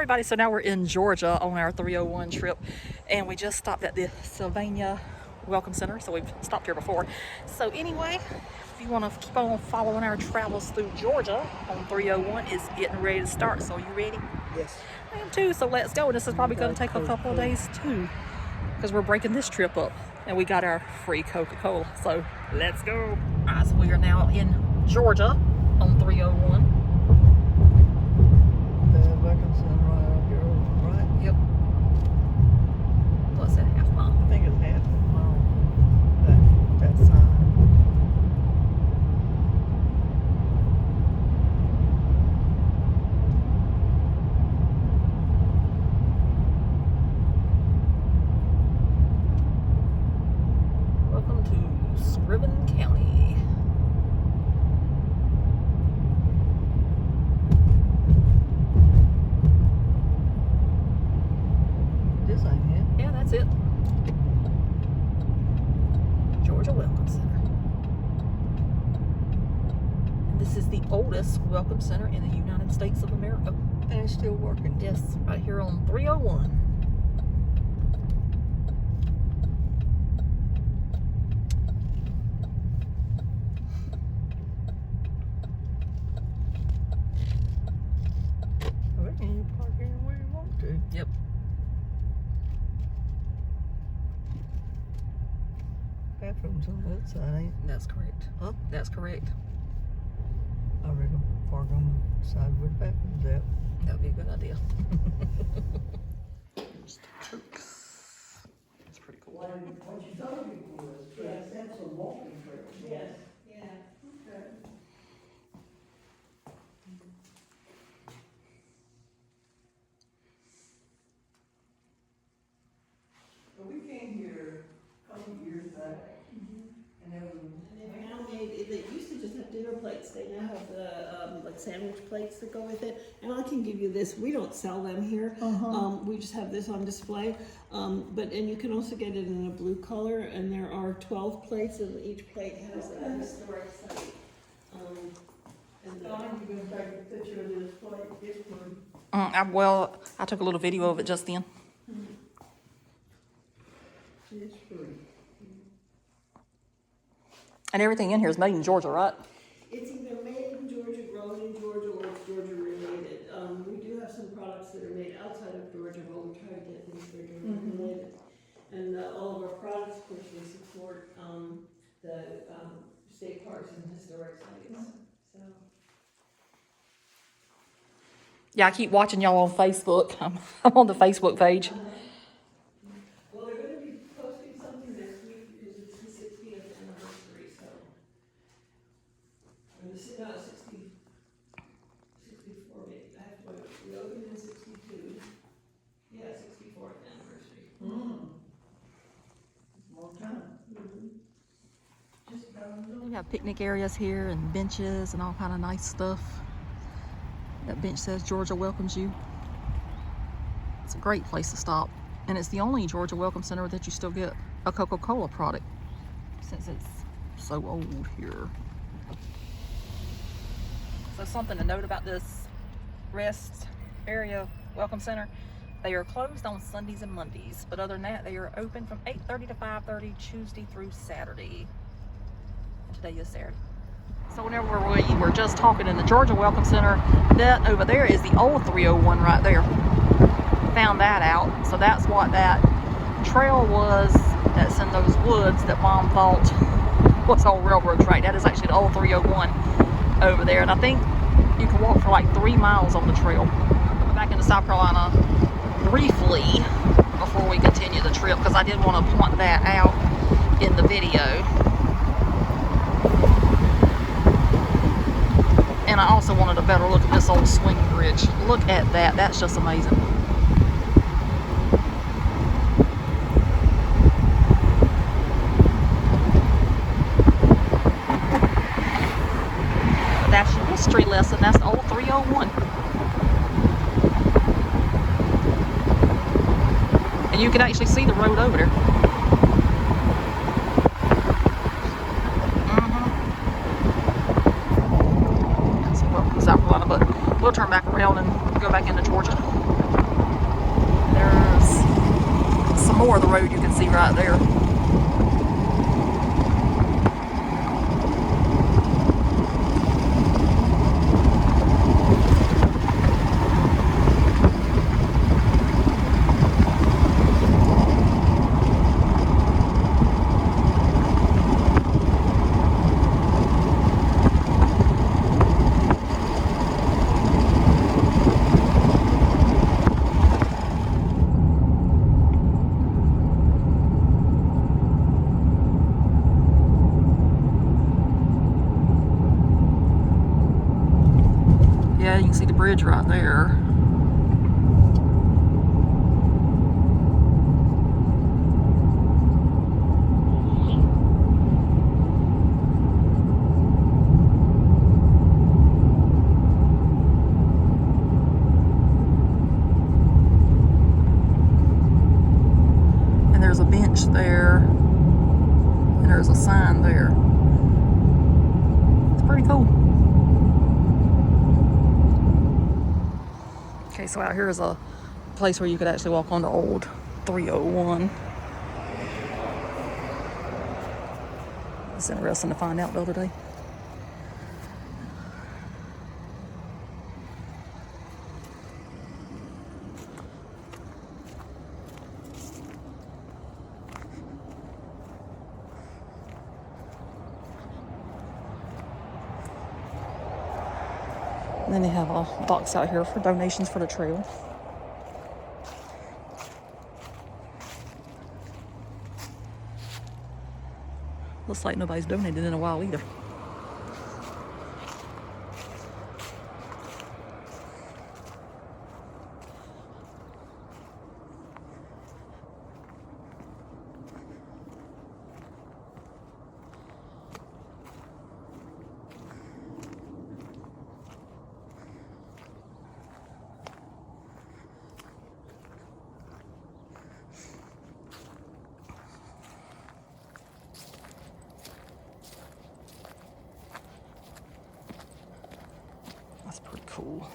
everybody, so now we're in Georgia on our 301 trip, and we just stopped at the Sylvania Welcome Center, so we've stopped here before. So anyway, if you want to keep on following our travels through Georgia on 301, it's getting ready to start. So you ready? Yes. I am too, so let's go. And this is probably going to take a couple of days too, because we're breaking this trip up, and we got our free Coca-Cola, so let's go. All right, so we are now in Georgia on 301. Welcome Center right up here, right? Yep. What's that, half mile? I think it's half a mile. That sign. Welcome to Scriven County. This ain't it. Yeah, that's it. Georgia Welcome Center. And this is the oldest Welcome Center in the United States of America. And it's still working. Yes, right here on 301. I reckon you park anywhere you want to. Yep. Bathrooms on that side, ain't That's correct. Huh? That's correct. I reckon park on the side where the bathrooms at. That would be a good idea. Here's the Cokes. That's pretty cool. What you thought it was, yes, that's a walking trail. Yes, yeah. Okay. Well, we came here a couple of years back, and there was And they've now made, they used to just have dinner plates, they now have the, like sandwich plates that go with it. And I can give you this, we don't sell them here, we just have this on display. And you can also get it in a blue color, and there are 12 plates, and each plate has a historic site. And Don, you gonna take a picture of this plate? It's pretty. Well, I took a little video of it just then. It's pretty. And everything in here is made in Georgia, right? it's either made in Georgia, grown in Georgia, or it's Georgia related. We do have some products that are made outside of Georgia, but we try to get things that are Georgia related. And all of our products, of course, we support the state parks and historic sites. So. Yeah, I keep watching y'all on Facebook. I'm on the Facebook page. Well, they're going to be posting something next week because it's the 60th anniversary, so. Or the, no, 64 maybe. I have to, we opened in 62. Yeah, 64th anniversary. Long time. Just about. We have picnic areas here and benches and all kind of nice stuff. That bench says Georgia welcomes you. It's a great place to stop. And it's the only Georgia Welcome Center that you still get a Coca-Cola product, since it's so old here. So something to note about this rest area Welcome Center, they are closed on Sundays and Mondays, but other than that, they are open from 8:30 to 5:30 Tuesday through Saturday. And today is Saturday. So whenever we were just talking in the Georgia Welcome Center, that over there is the old 301 right there. Found that out. So that's what that trail was that's in those woods that Mom thought was on railroad track. That is actually the old 301 over there. And I think you can walk for like 3 miles on the trail. Back into South Carolina briefly before we continue the trip, because I did want to point that out in the video. And I also wanted a better look at this old swing bridge. Look at that. That's just amazing. But that's your history lesson. That's the old 301. And you can actually see the road over there. South Carolina, but we'll turn back around and go back into Georgia. part of the road you can see right there. Yeah, you can see the bridge right there. And there's a bench there, and there's a sign there. It's pretty cool. Okay, so out here is a place where you could actually walk on the old 301. It's interesting to find out the other day. And then they have a box out here for donations for the trail. Looks like nobody's donated in a while either. That's pretty cool.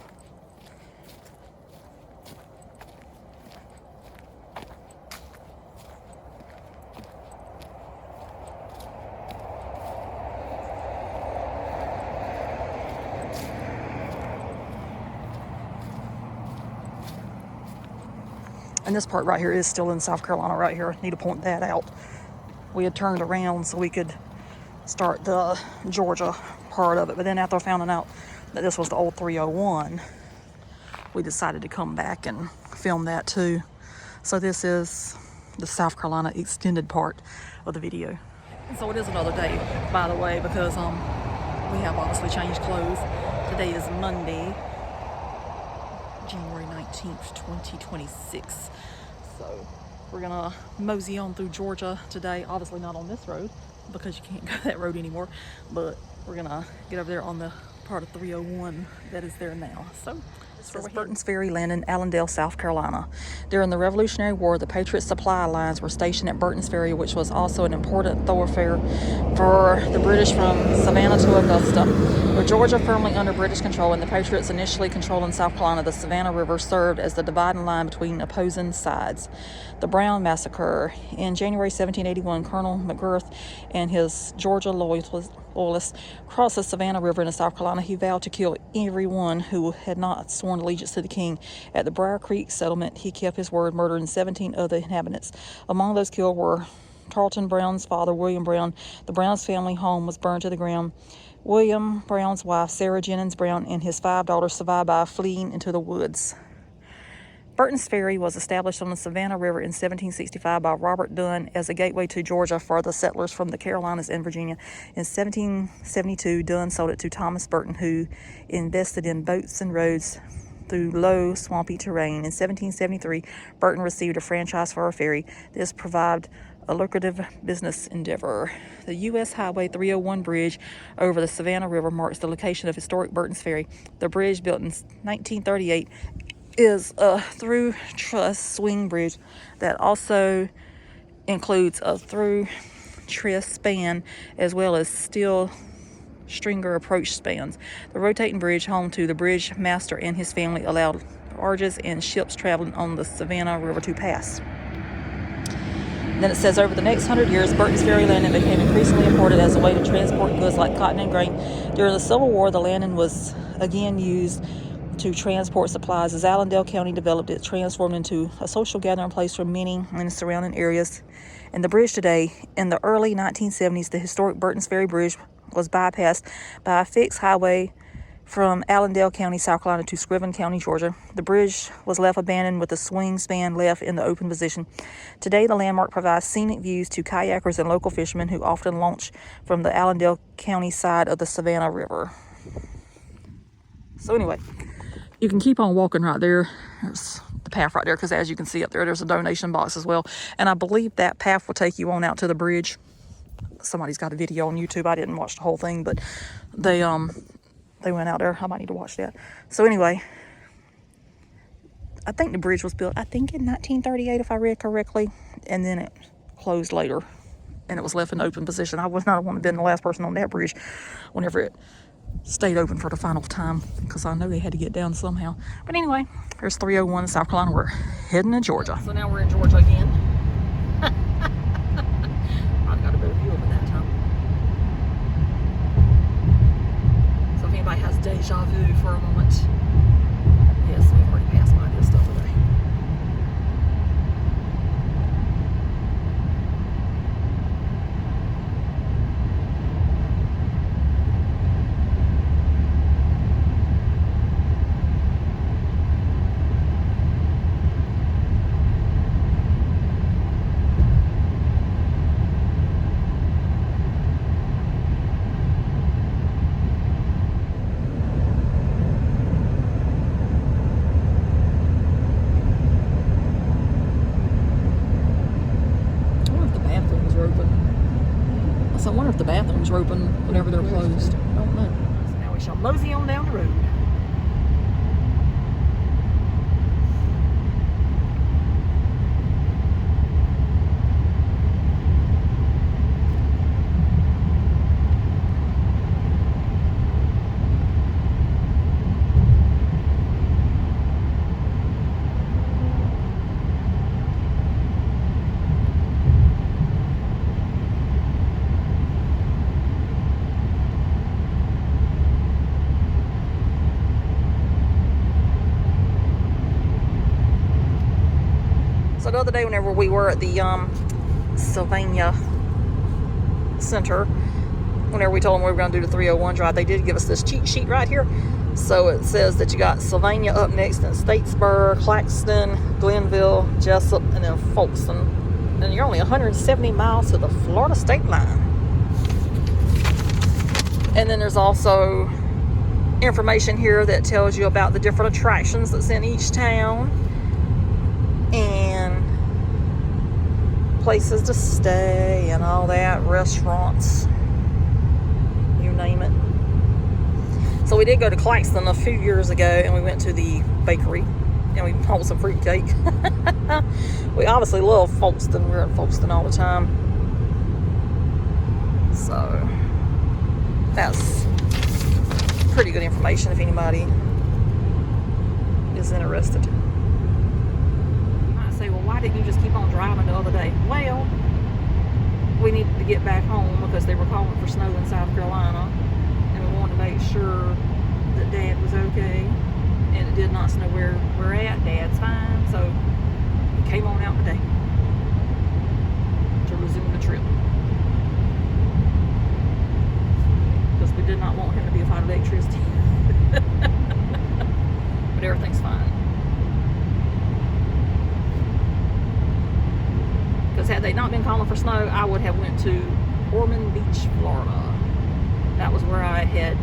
And this part right here is still in South Carolina right here. I need to point that out. We had turned around so we could start the Georgia part of it. But then after finding out that this was the old 301, we decided to come back and film that too. So this is the South Carolina extended part of the video. And so it is another day, by the way, because we have obviously changed clothes. Today is Monday, January 19th, 2026. So we're gonna mosey on through Georgia today. Obviously not on this road because you can't go that road anymore, but we're gonna get over there on the part of 301 that is there now. So this is Burton's Ferry land in Allendale, South Carolina. During the Revolutionary War, the Patriot supply lines were stationed at Burton's Ferry, which was also an important thoroughfare for the British from Savannah to Augusta. With Georgia firmly under British control and the Patriots initially controlling South Carolina, the Savannah River served as the dividing line between opposing sides. The Brown Massacre. In January 1781, Colonel McGirth and his Georgia loyalists crossed the Savannah River into South Carolina. He vowed to kill everyone who had not sworn allegiance to the king. At the Briar Creek settlement, he kept his word, murdering 17 other inhabitants. Among those killed were Tarleton Brown's father, William Brown. The Brown's family home was burned to the ground. William Brown's wife, Sarah Jennings Brown, and his 5 daughters survived by fleeing into the woods. Burton's Ferry was established on the Savannah River in 1765 by Robert Dunn as a gateway to Georgia for the settlers from the Carolinas and Virginia. In 1772, Dunn sold it to Thomas Burton, who invested in boats and roads through low, swampy terrain. In 1773, Burton received a franchise for a ferry. This provided a lucrative business endeavor. The U.S. Highway 301 bridge over the Savannah River marks the location of historic Burton's Ferry. The bridge, built in 1938, is a through truss swing bridge that also includes a through truss span as well as steel stringer approach spans. The rotating bridge, home to the bridge master and his family, allowed barges and ships traveling on the Savannah River to pass. Then it says, over the next 100 years, Burton's Ferry Landing became increasingly important as a way to transport goods like cotton and grain. During the Civil War, the landing was again used to transport supplies. As Allendale County developed, it transformed into a social gathering place for many in the surrounding areas. And the bridge today, in the early 1970s, the historic Burton's Ferry Bridge was bypassed by a fixed highway from Allendale County, South Carolina to Scriven County, Georgia. The bridge was left abandoned with the swing span left in the open position. Today, the landmark provides scenic views to kayakers and local fishermen who often launch from the Allendale County side of the Savannah River. So anyway, you can keep on walking right there. There's the path right there, because as you can see up there, there's a donation box as well. And I believe that path will take you on out to the bridge. Somebody's got a video on YouTube. I didn't watch the whole thing, but they went out there. I might need to watch that. So anyway, I think the bridge was built, I think in 1938, if I read correctly, and then it closed later, and it was left in open position. I would not want to have been the last person on that bridge whenever it stayed open for the final time, because I know they had to get down somehow. But anyway, there's 301 in South Carolina. We're heading to Georgia. So now we're in Georgia again. I got a better view of it that time. So if anybody has deja vu for a moment, yes, we've already passed by this stuff today. I wonder if the bathrooms are open whenever they're closed. I don't know. So now we shall mosey on down the road. So the other day, whenever we were at the Sylvania Center, whenever we told them we were going to do the 301 drive, they did give us this cheat sheet right here. So it says that you got Sylvania up next, then Statesboro, Claxton, Glenville, Jessup, and then Folkston. And you're only 170 miles to the Florida state line. And then there's also information here that tells you about the different attractions that's in each town and places to stay and all that, restaurants, you name it. So we did go to Claxton a few years ago, and we went to the bakery and we bought some fruit cake. We obviously love Folkston. We're in Folkston all the time. So that's pretty good information if anybody is interested. I say, well, why didn't you just keep on driving the other day? Well, we needed to get back home because they were calling for snow in South Carolina, and we wanted to make sure that Dad was okay, and it did not snow where we're at. Dad's fine, so we came on out today to resume the trip, because we did not want him to be without electricity. But everything's fine. Because had they not been calling for snow, I would have went to Ormond Beach, Florida. That was where I had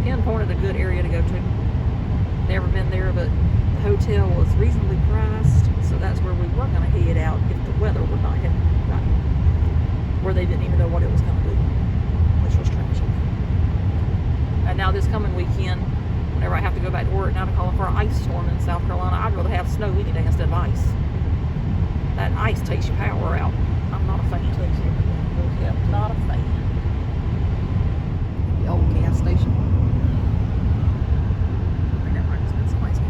pinpointed a good area to go to. Never been there, but the hotel was reasonably priced, so that's where we were going to head out if the weather would not have gotten where they didn't even know what it was going to do, which was tragic. And now this coming weekend, whenever I have to go back to work, now they're calling for an ice storm in South Carolina. I'd rather have snow any day instead of ice. That ice takes your power out. I'm not a fan. Yep, not a fan. The old gas station. I think that might have been somebody's house.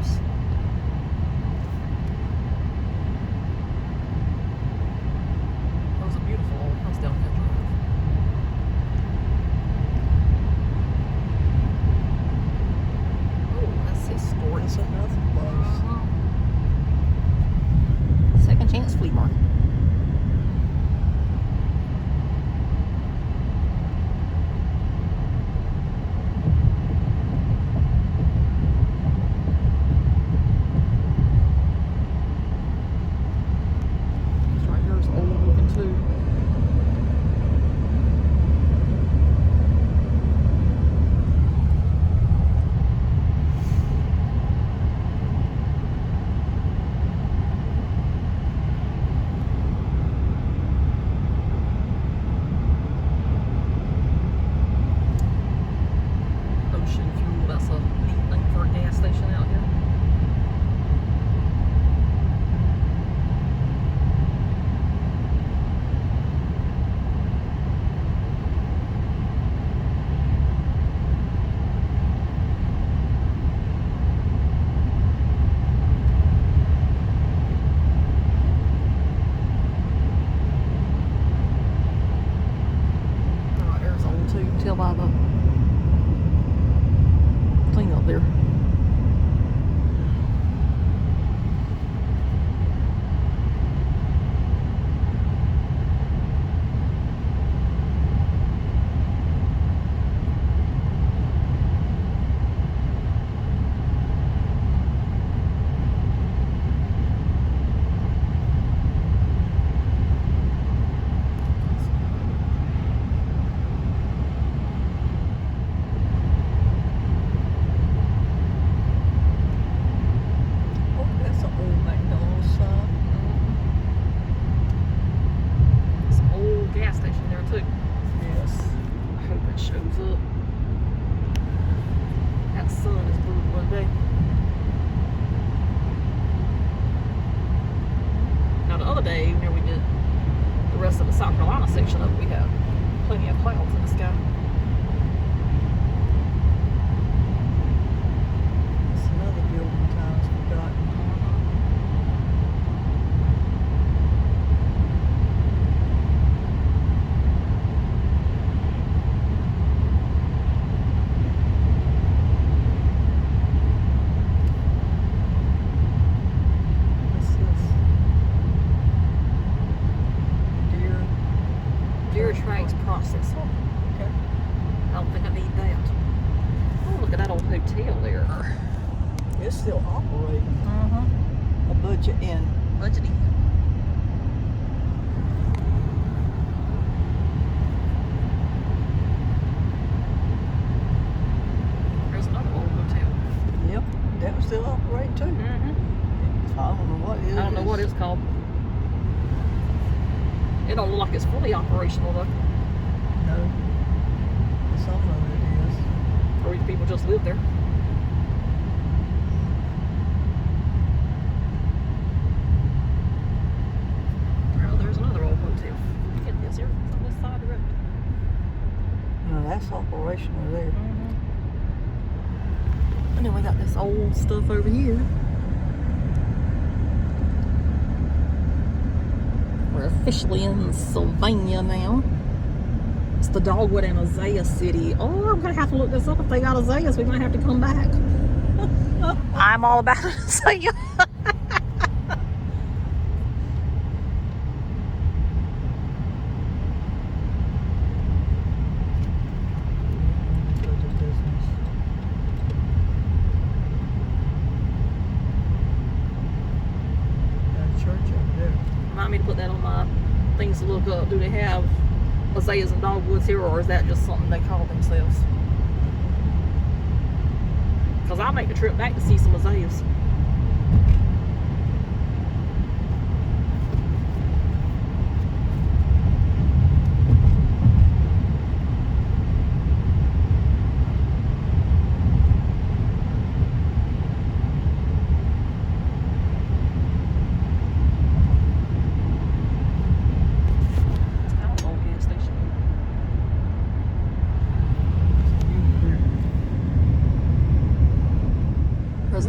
close. That was a beautiful old house down that drive. Oh, that's historic. That's another place. Second Chance Flea Market. This right here is old looking too. Ocean Fuel, that's a neat thing for a gas station out here. Right there's old too. You can tell by the thing up there. Oh, that's an old McDonald's sign. It's an old gas station there too. Yes. I hope it shows up. That sun is blue one day. Now the other day, when we did the rest of the South Carolina section of it, we had plenty of clouds in the sky. That's another building times forgotten. What's this? Deer tracks processor. Okay. I don't think I need that. Oh, look at that old hotel there. It's still operating. Uh-huh. A Budget Inn. Budgeting. There's another old hotel. Yep. That was still operating too. Mm-hmm. I don't know what it is. I don't know what it's called. It don't look like it's fully operational though. No. Some of it is. Or people just live there. Well, there's another old hotel. Look at this here. It's on this side of the road. No, that's operational there. And then we got this old stuff over here. We're officially in Sylvania now. It's the Dogwood and Azalea City. Oh, I'm gonna have to look this up. If they got azaleas, we might have to come back. I'm all about it, azalea. Budget business. Got a church up there. Remind me to put that on my things to look up. Do they have azaleas and dogwoods here, or is that just something they call themselves? Because I'll make the trip back to see some azaleas.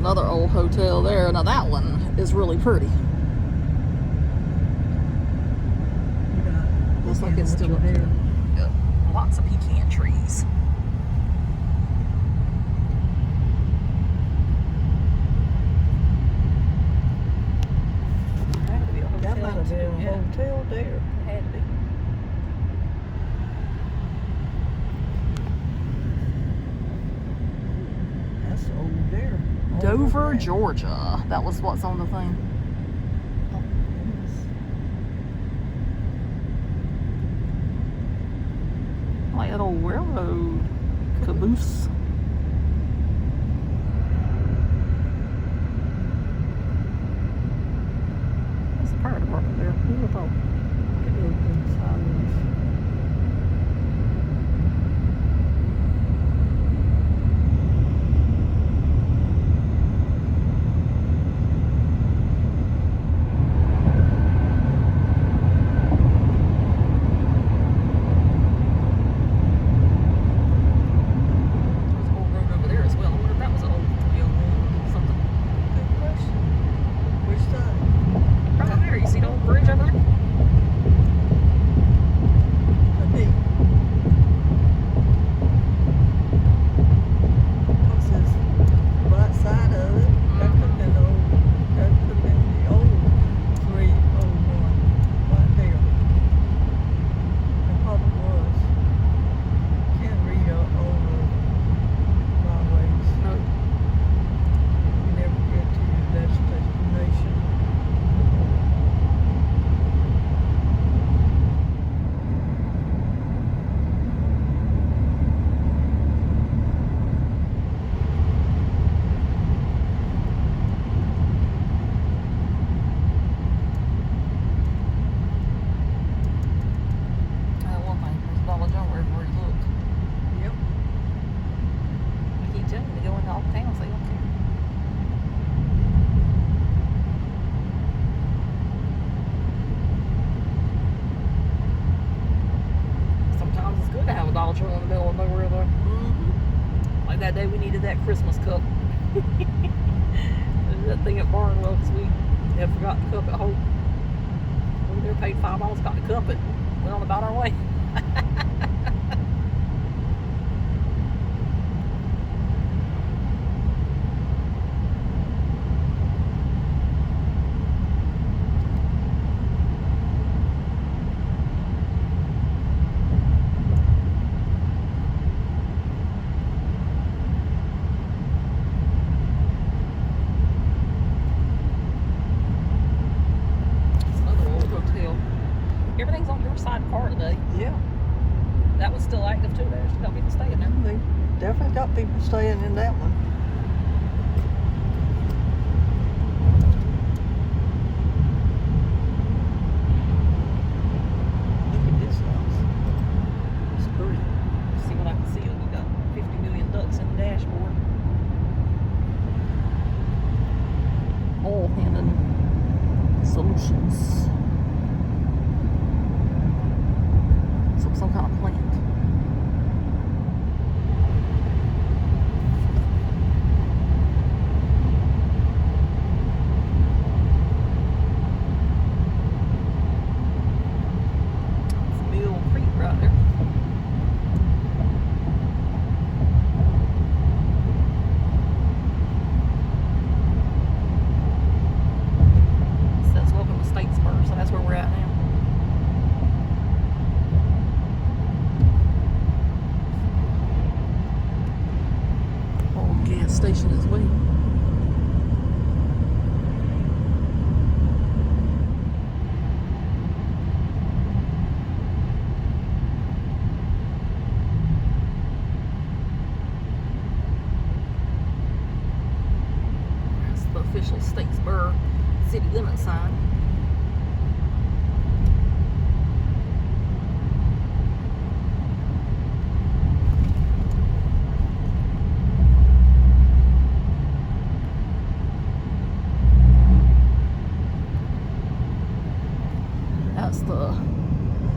another old hotel there. Now that one is really pretty. Looks like it's still up there. Yep. Lots of pecan trees. Had to be a hotel. That might have been a Yeah. hotel there. It had to be. That's over there. Dover, Georgia. That was what's on the thing. Oh, goodness. Like that old railroad caboose. That's the fire department there. Who would have thought? It would have been sirens. There's a old road over there as well. I wonder if that was an old 301 something. Good question. Which side? Right over there. You see the old bridge over there? Could be. What's this? Right side of it. That could have been old. That could have been the old 301 right there. It probably was. Can't read all the byways. No. You never get to your destination. One thing. There's Dollar General everywhere you look. Yep. I keep telling you to go into all the towns. They don't care. Sometimes it's good to have a Dollar General in the middle of nowhere, though. Like that day we needed that Christmas cup. That thing at Barnwell because we had forgot the cup at home. We there paid $5, got the cup, and went on about our way. It's another old hotel. Everything's on your side of the car today. Yeah. That was still active too. There's still people staying there. They definitely got people staying in that one. Look at this house. It's pretty. See what I can see. We got 50 million ducks in the dashboard. Oil handling solutions. Some kind of plant. It's Mill Creek right there. It says welcome to Statesburg, so that's where we're at now. Old gas station as well. That's the official Statesburg city limit sign. That's the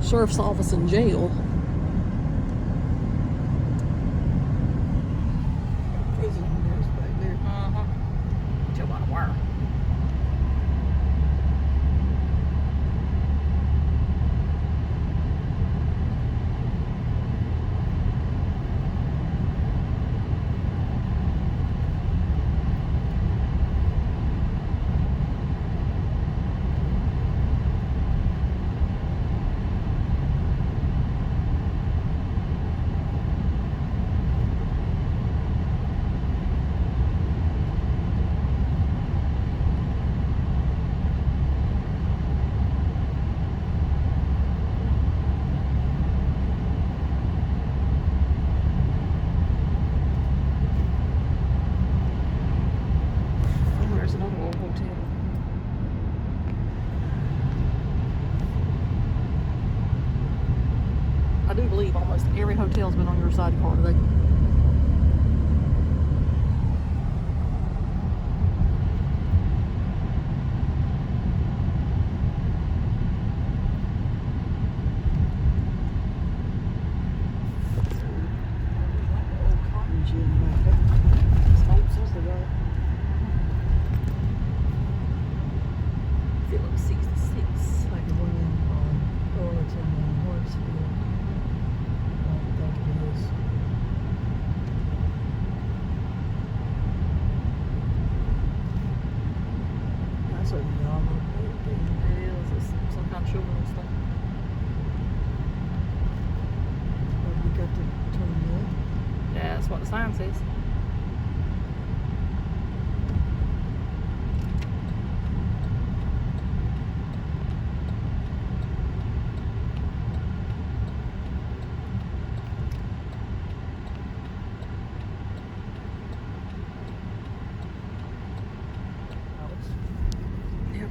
sheriff's office and jail. Prison is back there. believe almost every hotel's been on your side car today. Phillips 66. Like the one in Burlington and Hartsfield. I think it is. That's a novel thing. It is. It's some kind of children's thing. But we got to turn in. Yeah, that's what the sign says. Yep.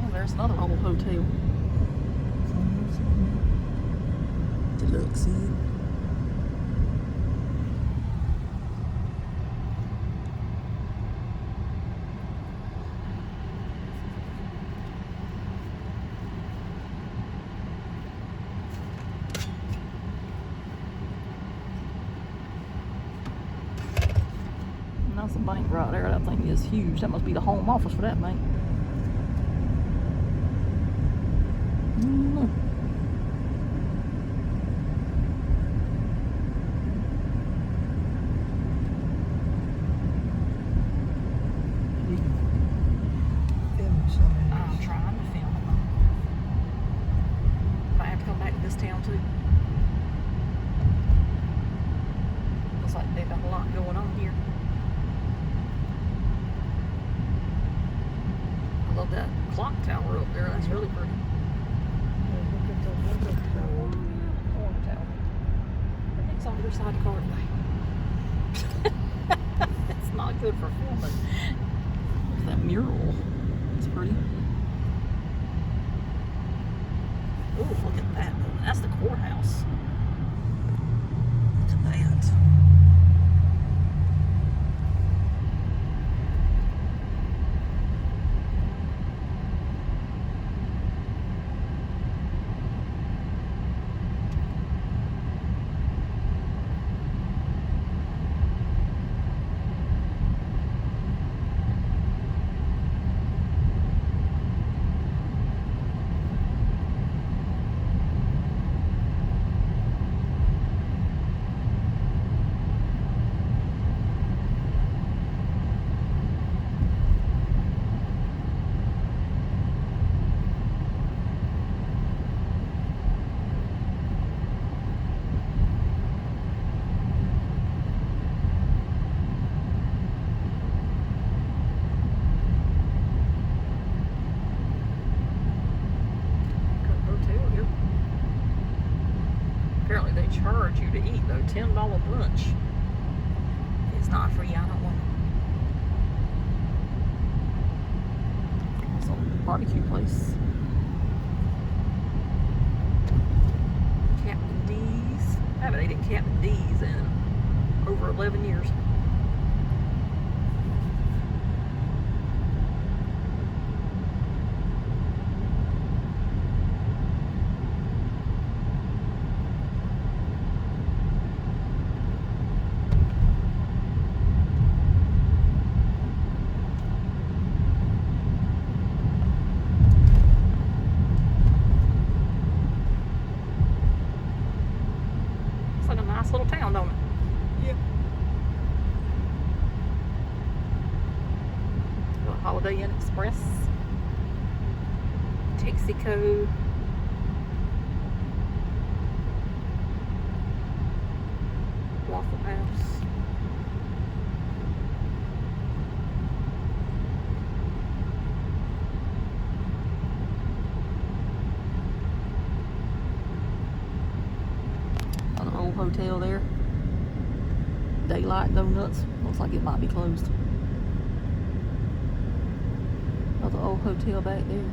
Oh, there's another old hotel. Deluxe Inn. And that's a bank right there. That thing is huge. That must be the home office for that bank. I'm trying to film them. If I have to come back to this town too. Looks like they've got a lot going on here. I love that clock tower up there. That's really pretty. Horn tower. Everything's on your side of the car today. It's not good for filming. There's that mural. It's pretty. Oh, look at that building. That's the courthouse. Look at that. Apparently they charge you to eat though, $10 brunch. If it's not free, I don't want it. It's a barbecue place. Captain D's. I haven't eaten Captain D's in over 11 years. Nice little town, don't it? Yep. Got Holiday Inn Express, Texaco, Waffle House. Another old hotel there. Daylight Donuts. Looks like it might be closed. There's an old hotel back there.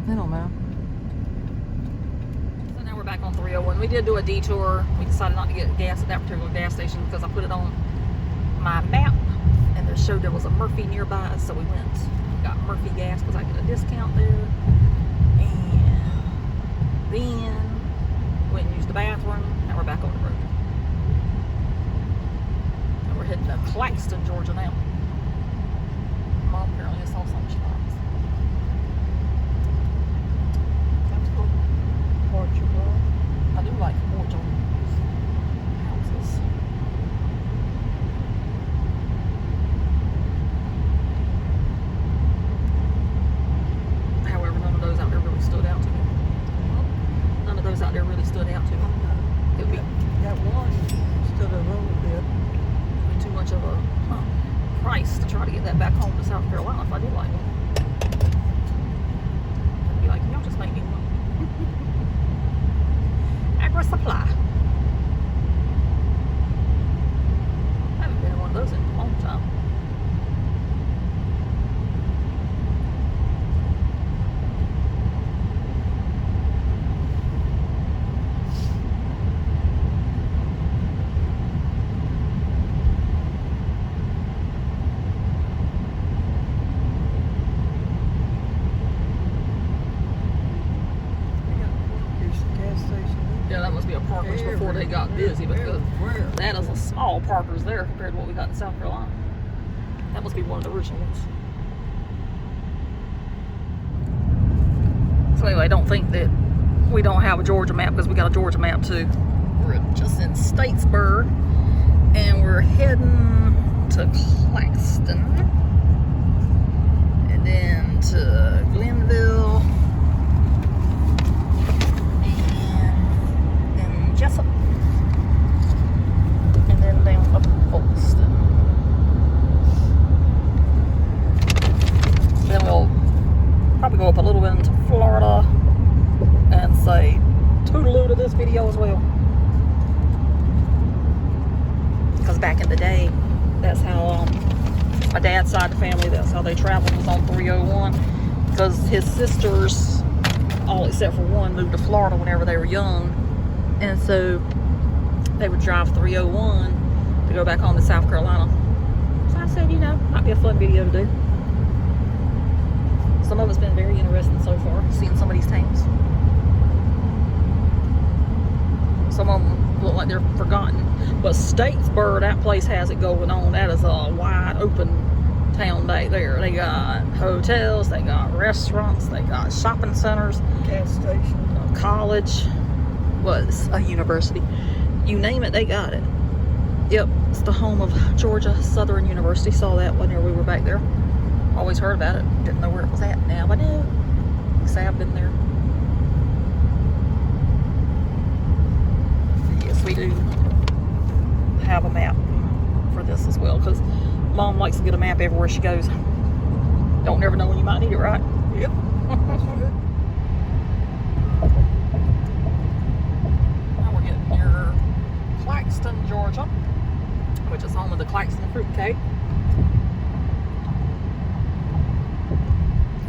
I don't know. So now we're back on 301. We did do a detour. We decided not to get gas at that particular gas station because I put it on my map and it showed there was a Murphy nearby. So we went and got Murphy gas because I get a discount there. And then went and used the bathroom. Now we're back on the road. And we're heading to Claxton, Georgia now. Mom apparently saw something she likes. Portugal. I do like Portugal houses. However, none of those out there really stood out to me. None of those out there really stood out to me. It'd be That one stood a little bit. too much of a price to try to get that back home to South Carolina if I did like one. I'd be like, y'all just make me one. Agri Supply. I haven't been in one of those in a long time. Yeah, that must be a Parker's before they got busy because that is a small Parker's there compared to what we got in South Carolina. That must be one of the original ones. So anyway, don't think that we don't have a Georgia map because we got a Georgia map too. We're just in Statesburg and we're heading to Claxton and then to Glenville. Jessup, and then down up Folkestone. Then we'll probably go up a little bit into Florida and say toodaloo to this video as well. Because back in the day, that's how my dad's side of the family, that's how they traveled, was on 301. Because his sisters, all except for one, moved to Florida whenever they were young. And so they would drive 301 to go back home to South Carolina. So I said, you know, might be a fun video to do. Some of it's been very interesting so far, seeing some of these towns. Some of them look like they're forgotten. But Statesburg, that place has it going on. That is a wide open town back there. They got hotels, they got restaurants, they got shopping centers, Gas station. a college. Was a university. You name it, they got it. Yep, it's the home of Georgia Southern University. Saw that whenever we were back there. Always heard about it. Didn't know where it was at. Now I do. Say I've been there. Yes, we do have a map for this as well because Mom likes to get a map everywhere she goes. Don't never know when you might need it, right? Yep. That's good. Claxton, Georgia, which is home of the Claxton fruit cake.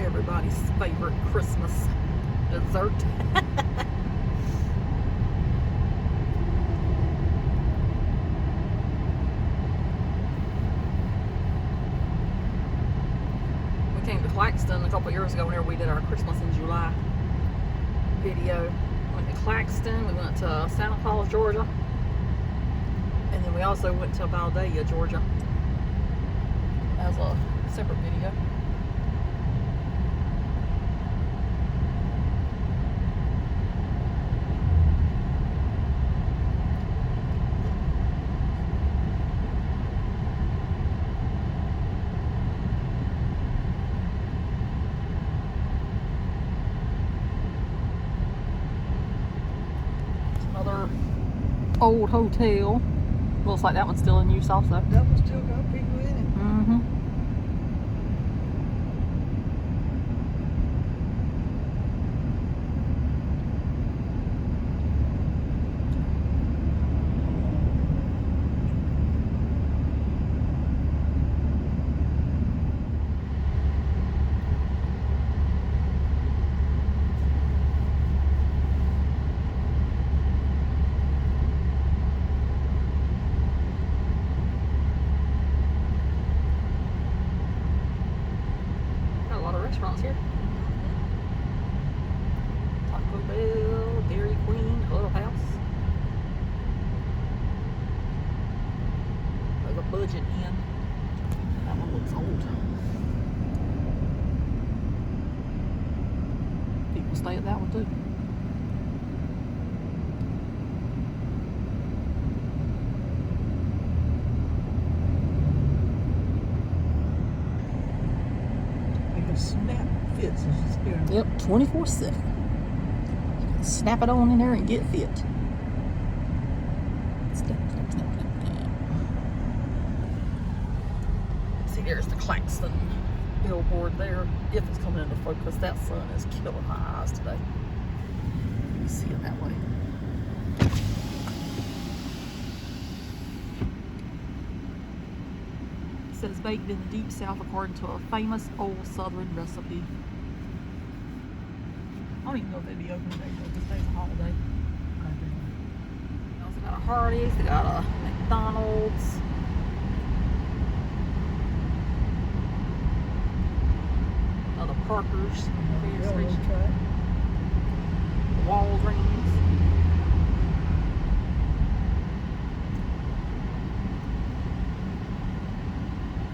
Everybody's favorite Christmas dessert. We came to Claxton a couple years ago whenever we did our Christmas in July video. We went to Claxton, we went to Santa Claus, Georgia. And then we also went to Valdea, Georgia as a separate video. old hotel. Looks like that one's still in use also. That one still got people in it. Mm-hmm. Got a lot of restaurants here. Taco Bell, Dairy Queen, Clubhouse. There's a budget inn. That one looks old. People stay at that one too. Like a snap fits as it's here. Yep, 24/7. Snap it on in there and get fit. Snap, snap, snap, snap, snap. See, there's the Claxton billboard there. If it's coming into focus, that sun is killing my eyes today. You see it that way. It says baked in the deep south according to a famous old southern recipe. I don't even know if they'd be open today, but this day's a holiday. They also got a Hardee's, they got a McDonald's. Another Parker's, Railroad track. Walgreens.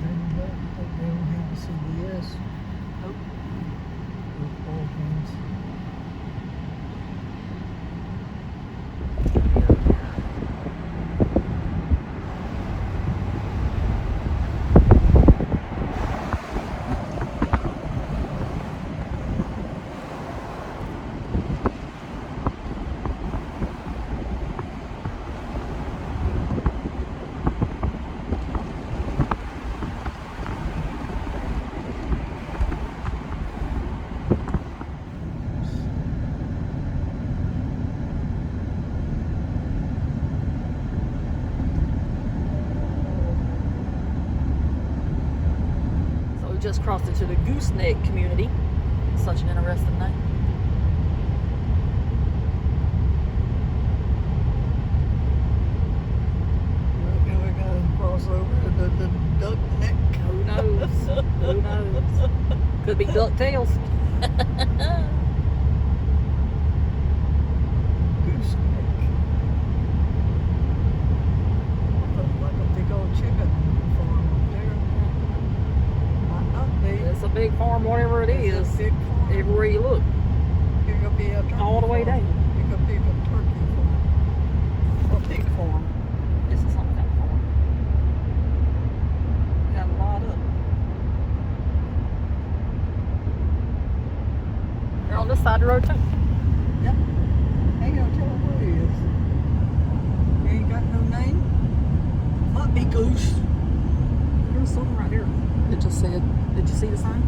They don't have a CBS. Nope. With Walgreens. Just crossed into the Gooseneck community. Such an interesting name. We're gonna cross over to the duck neck. Who knows? Who knows? Could be DuckTales. Gooseneck. Looks like a big old chicken farm up there. Might not be. It's a big farm, whatever it is. It's a big farm. Everywhere you look. Here could be a turkey All the way farm. down. Here could be a turkey farm. Or a pig farm. This is some kind of farm. We got a lot of. They're on this side of the road too. Yep. Ain't gonna tell what it is. You ain't got no name? Might be Goose. There's something right here. It just said, did you see the sign?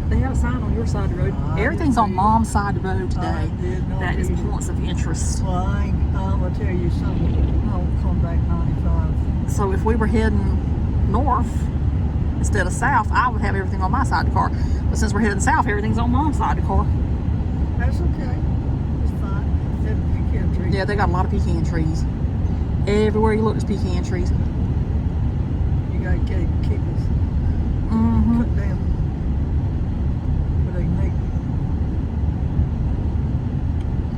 They have a sign on your side of the road. I Everything's didn't on read it. Mom's side of the road today. I did not That is read it. points of interest. Well, I'm gonna tell you something. I'll come back 95. So if we were heading north instead of south, I would have everything on my side of the car. But since we're heading south, everything's on Mom's side of the car. That's okay. It's fine. They're pecan trees. Yeah, they got a lot of pecan trees. Everywhere you look, there's pecan trees. You gotta keep it Mm-hmm. cut down. But they make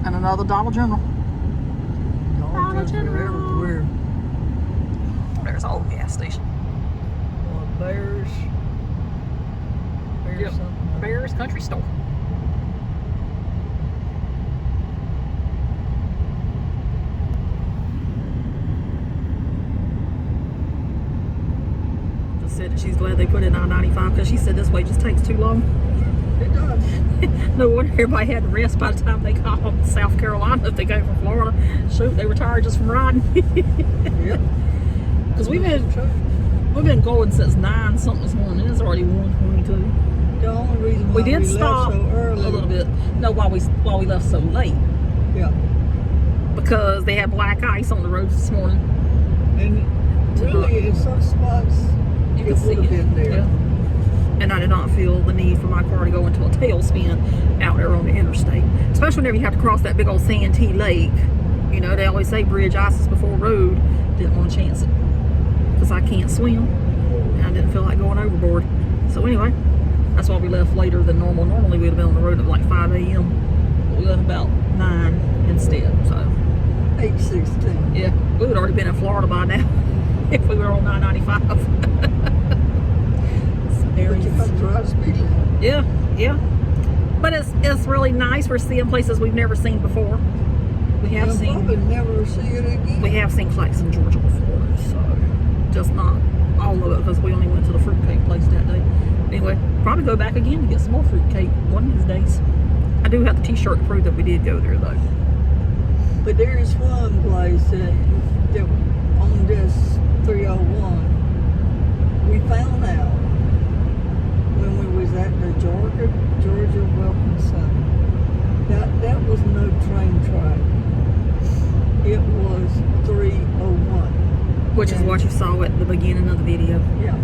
And another Dollar General. Dollar General everywhere. There's an old gas station. Or Bears. Bears Yep. something. Bears Country Store. Just said that she's glad they put it on 95 because she said this way just takes too long. It does. No wonder everybody had to rest by the time they got home to South Carolina if they came from Florida. Shoot, they were tired just from riding. Yep. Because we've been going since 9 something this morning. It's already 1:22. The only reason why We did left stop so early. a little bit. No, while we left so late. Yeah. Because they had black ice on the roads this morning. And really, in some spots, You it can see would have it. been there. Yeah. And I did not feel the need for my car to go into a tailspin out there on the interstate. Especially whenever you have to cross that big old Santee Lake. You know, they always say bridge ices before road. Didn't want to chance it. Because I can't swim. And I didn't feel like going overboard. So anyway, that's why we left later than normal. Normally we'd have been on the road at like 5 a.m. But we left about 9 instead. So 8:16. yeah, we would already been in Florida by now if we were on 995. But you have to drive speed limit. Yeah, yeah. But it's really nice. We're seeing places we've never seen before. We have You'll seen probably never see it again. we have seen Clarkson, Georgia before, so just not all of it because we only went to the fruitcake place that day. Anyway, probably go back again to get some more fruitcake one of these days. I do have the T-shirt to prove that we did go there though. But there is one place that on this 301 we found out when we was at the Georgia Welcome Center that was no train track. It was 301. Which is what you saw at the beginning of the video. Yeah.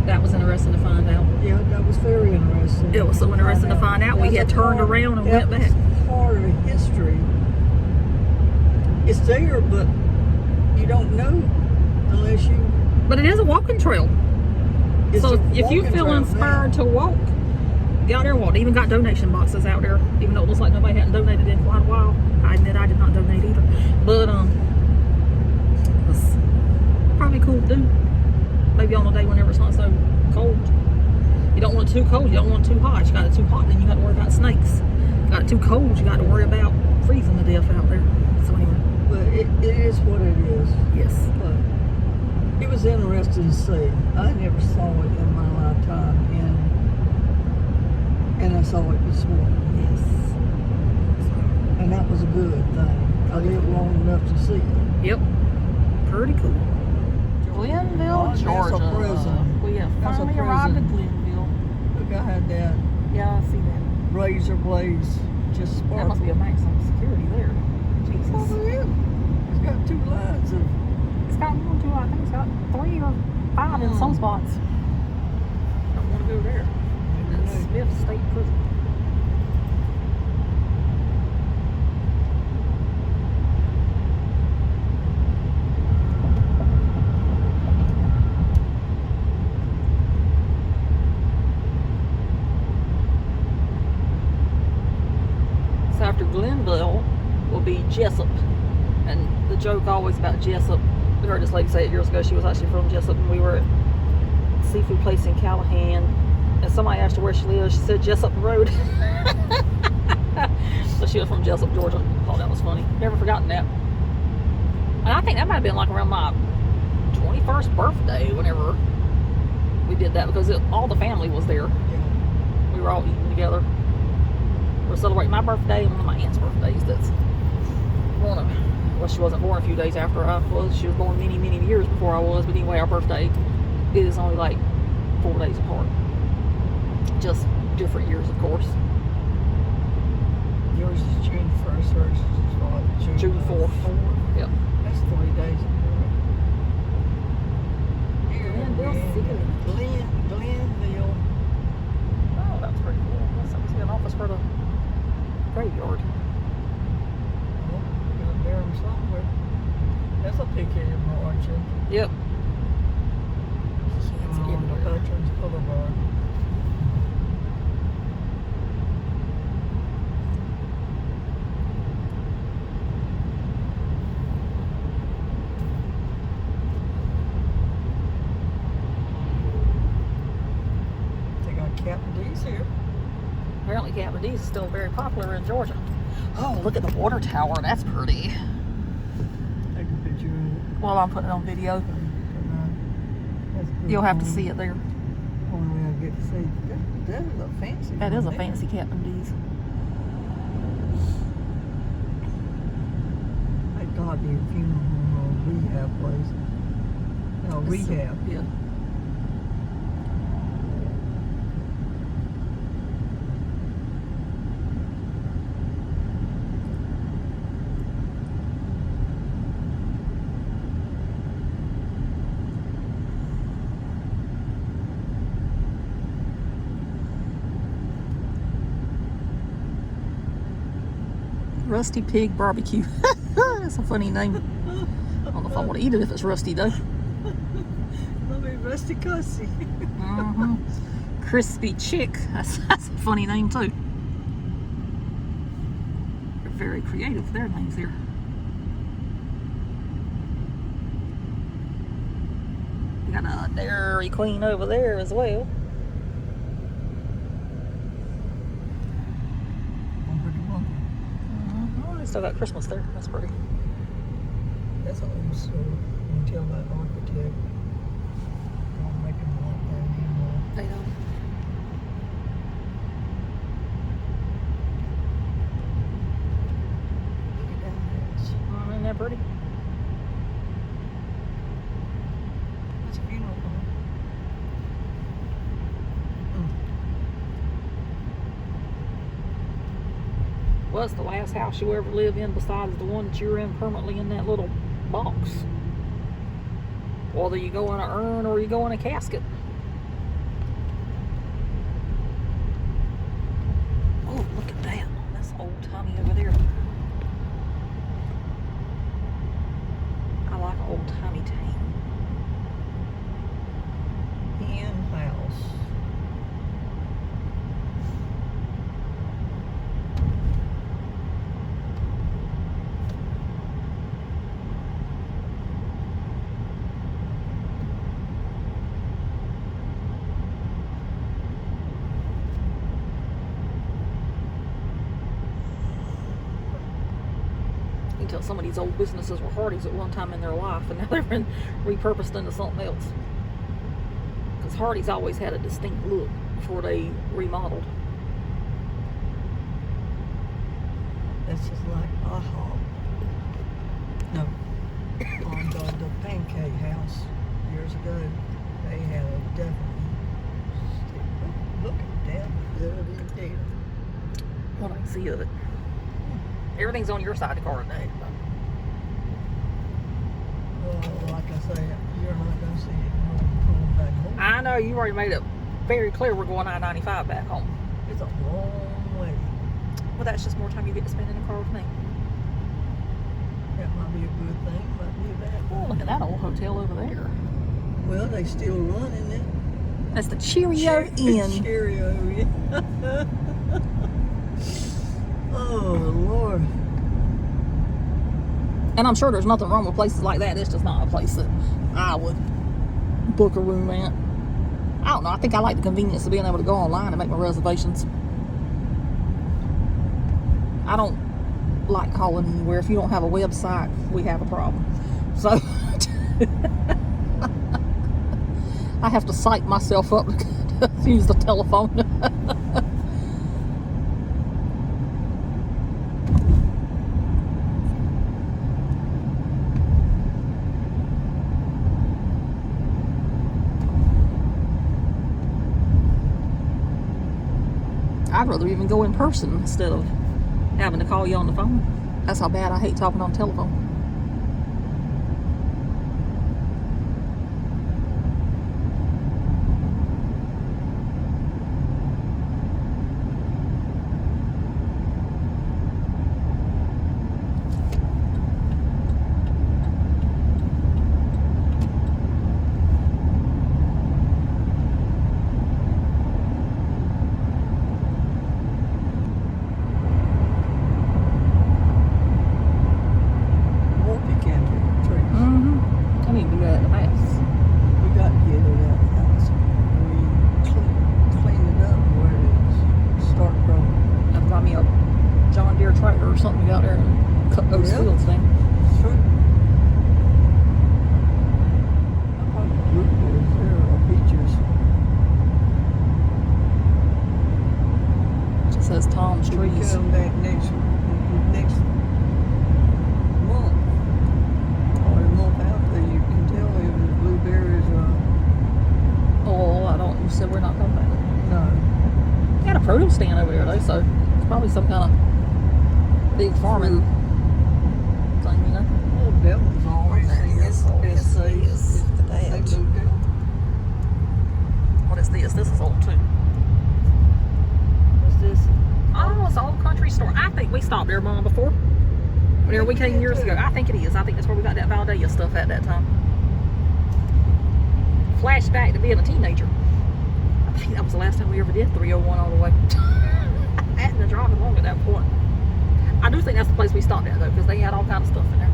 That was interesting to find out. Yeah, that was very interesting. It was so interesting to find out. We That's had a turned part- around and went that back. was part of the history. It's there, but you don't know unless you. But it is a walking trail. It's So a if you walking feel trail inspired now. to walk, get out there and walk. They even got donation boxes out there, even though it looks like nobody hadn't donated in quite a while. I admit I did not donate either. But it's probably cool to do. Maybe on a day whenever it's not so cold. You don't want it too cold, you don't want it too hot. You got it too hot, then you got to worry about snakes. Got it too cold, you got to worry about freezing to death out there. So anyway. But it is what it is. Yes. But it was interesting to see. I never saw it in my lifetime, and I saw it this morning. Yes. And that was a good thing. I lived long enough to see it. Yep. Pretty cool. Glenville, Oh, that's a Georgia. prison. We have That's a finally arrived at prison. Glenville. Look, I had that Yeah, I see that. razor blades just That sparkling. must be a maximum security there. Jesus. Over here. It's got 2 lines of. It's got 1, 2, I think it's got 3 or 5 in some spots. Don't want to go there. That's Smith State Prison. So after Glenville will be Jessup. And the joke always about Jessup, we heard this lady say it years ago, she was actually from Jessup, and we were at a seafood place in Callahan, and somebody asked her where she lives, she said Jessup Road. So she was from Jessup, Georgia. Thought that was funny. Never forgotten that. And I think that might have been like around my 21st birthday whenever we did that, because all the family was there. Yeah. We were all eating together. We were celebrating my birthday and one of my aunt's birthdays. That's one of, well, she wasn't born a few days after I was. She was born many, many years before I was. But anyway, our birthday is only like 4 days apart. Just different years, of course. Yours is June 1st, hers is what? June 4th. Yep. That's 3 days apart. Glenville City. Glenville. Oh, that's pretty cool. That must be an office for the graveyard. Oh, got there somewhere. That's a picture margin. Yep. On the Veterans Boulevard. They got Captain D's here. Apparently Captain D's is still very popular in Georgia. Oh, look at the water tower. That's pretty. Take a picture of it. Well, I'm putting it on video. That's good. You'll have to see it there. Only way I get to see it. That is a fancy That is a one there. fancy Captain D's. That gotta be a funeral home or rehab place. No, rehab. Yeah. Rusty Pig Barbecue. That's a funny name. I don't know if I want to eat it if it's rusty though. Let me Rusty Cussy. Crispy Chick. That's a funny name too. They're very creative with their names here. We got a Dairy Queen over there as well. Oh, they still got Christmas there. That's pretty. That's an old store. You can tell by the architect. Don't make them like that anymore. They don't. Look at that house. Isn't that pretty? That's a funeral home. What's the last house you ever lived in besides the one that you were in permanently in that little box? Whether you go in an urn or you go in a casket. Oh, look at that. That's old Tommy over there. I like an old Tommy tank. Hen house. You can tell some of these old businesses were Hardee's at one time in their life and now they've been repurposed into something else. Because Hardee's always had a distinct look before they remodeled. That's just like IHOP. No. On the pancake house years ago, they had a definitely. Look at that building there. What I can see of it. Everything's on your side of the car today. Well, like I say, you're not going to see it when we pull back home. I know you already made it very clear we're going I-95 back home. It's a long way. Well, that's just more time you get to spend in the car with me. That might be a good thing, might be a bad Oh, thing. look at that old hotel over there. Well, they still running it. That's the Cheerio Inn. Cheerio Inn. Oh, Lord. And I'm sure there's nothing wrong with places like that. It's just not a place that I would book a room at. I don't know. I think I like the convenience of being able to go online and make my reservations. I don't like calling anywhere. If you don't have a website, we have a problem. So I have to psych myself up to use the telephone. I'd rather even go in person instead of having to call you on the phone. That's how bad I hate talking on the telephone. stand over there though, so it's probably some kind of big farming thing, you know. Oh, that was always here. It's they moved it. What is this? This is old too. What's this? Oh, it's an old country store. I think we stopped there, Mom, before. Whenever we came years ago. I think it is. I think that's where we got that Valdea stuff at that time. Flashback to being a teenager. I think that was the last time we ever did 301 all the way. I hadn't been driving long at that point. I do think that's the place we stopped at though, because they had all kinds of stuff in there.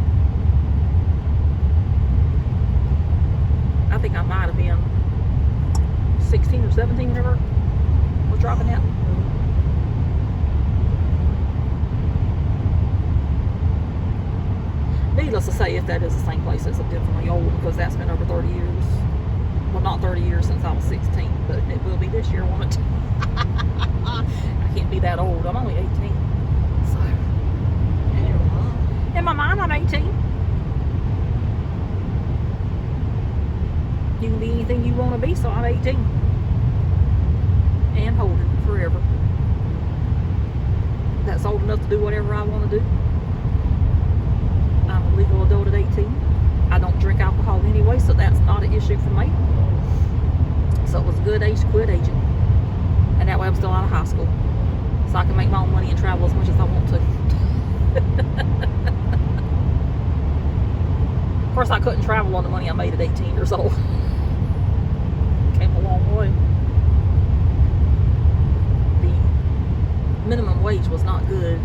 I think I might have been 16 or 17 whenever I was driving that. Needless to say, if that is the same place, it's definitely old because that's been over 30 years. Well, not 30 years since I was 16, but it will be this year, won't it? I can't be that old. I'm only 18. So, in my mind, I'm 18. You can be anything you want to be, so I'm 18. And holding forever. That's old enough to do whatever I want to do. I'm a legal adult at 18. I don't drink alcohol anyway, so that's not an issue for me. So it was a good age to quit aging. And that way I'm still out of high school. So I can make my own money and travel as much as I want to. Of course, I couldn't travel on the money I made at 18 years old. Came a long way. The minimum wage was not good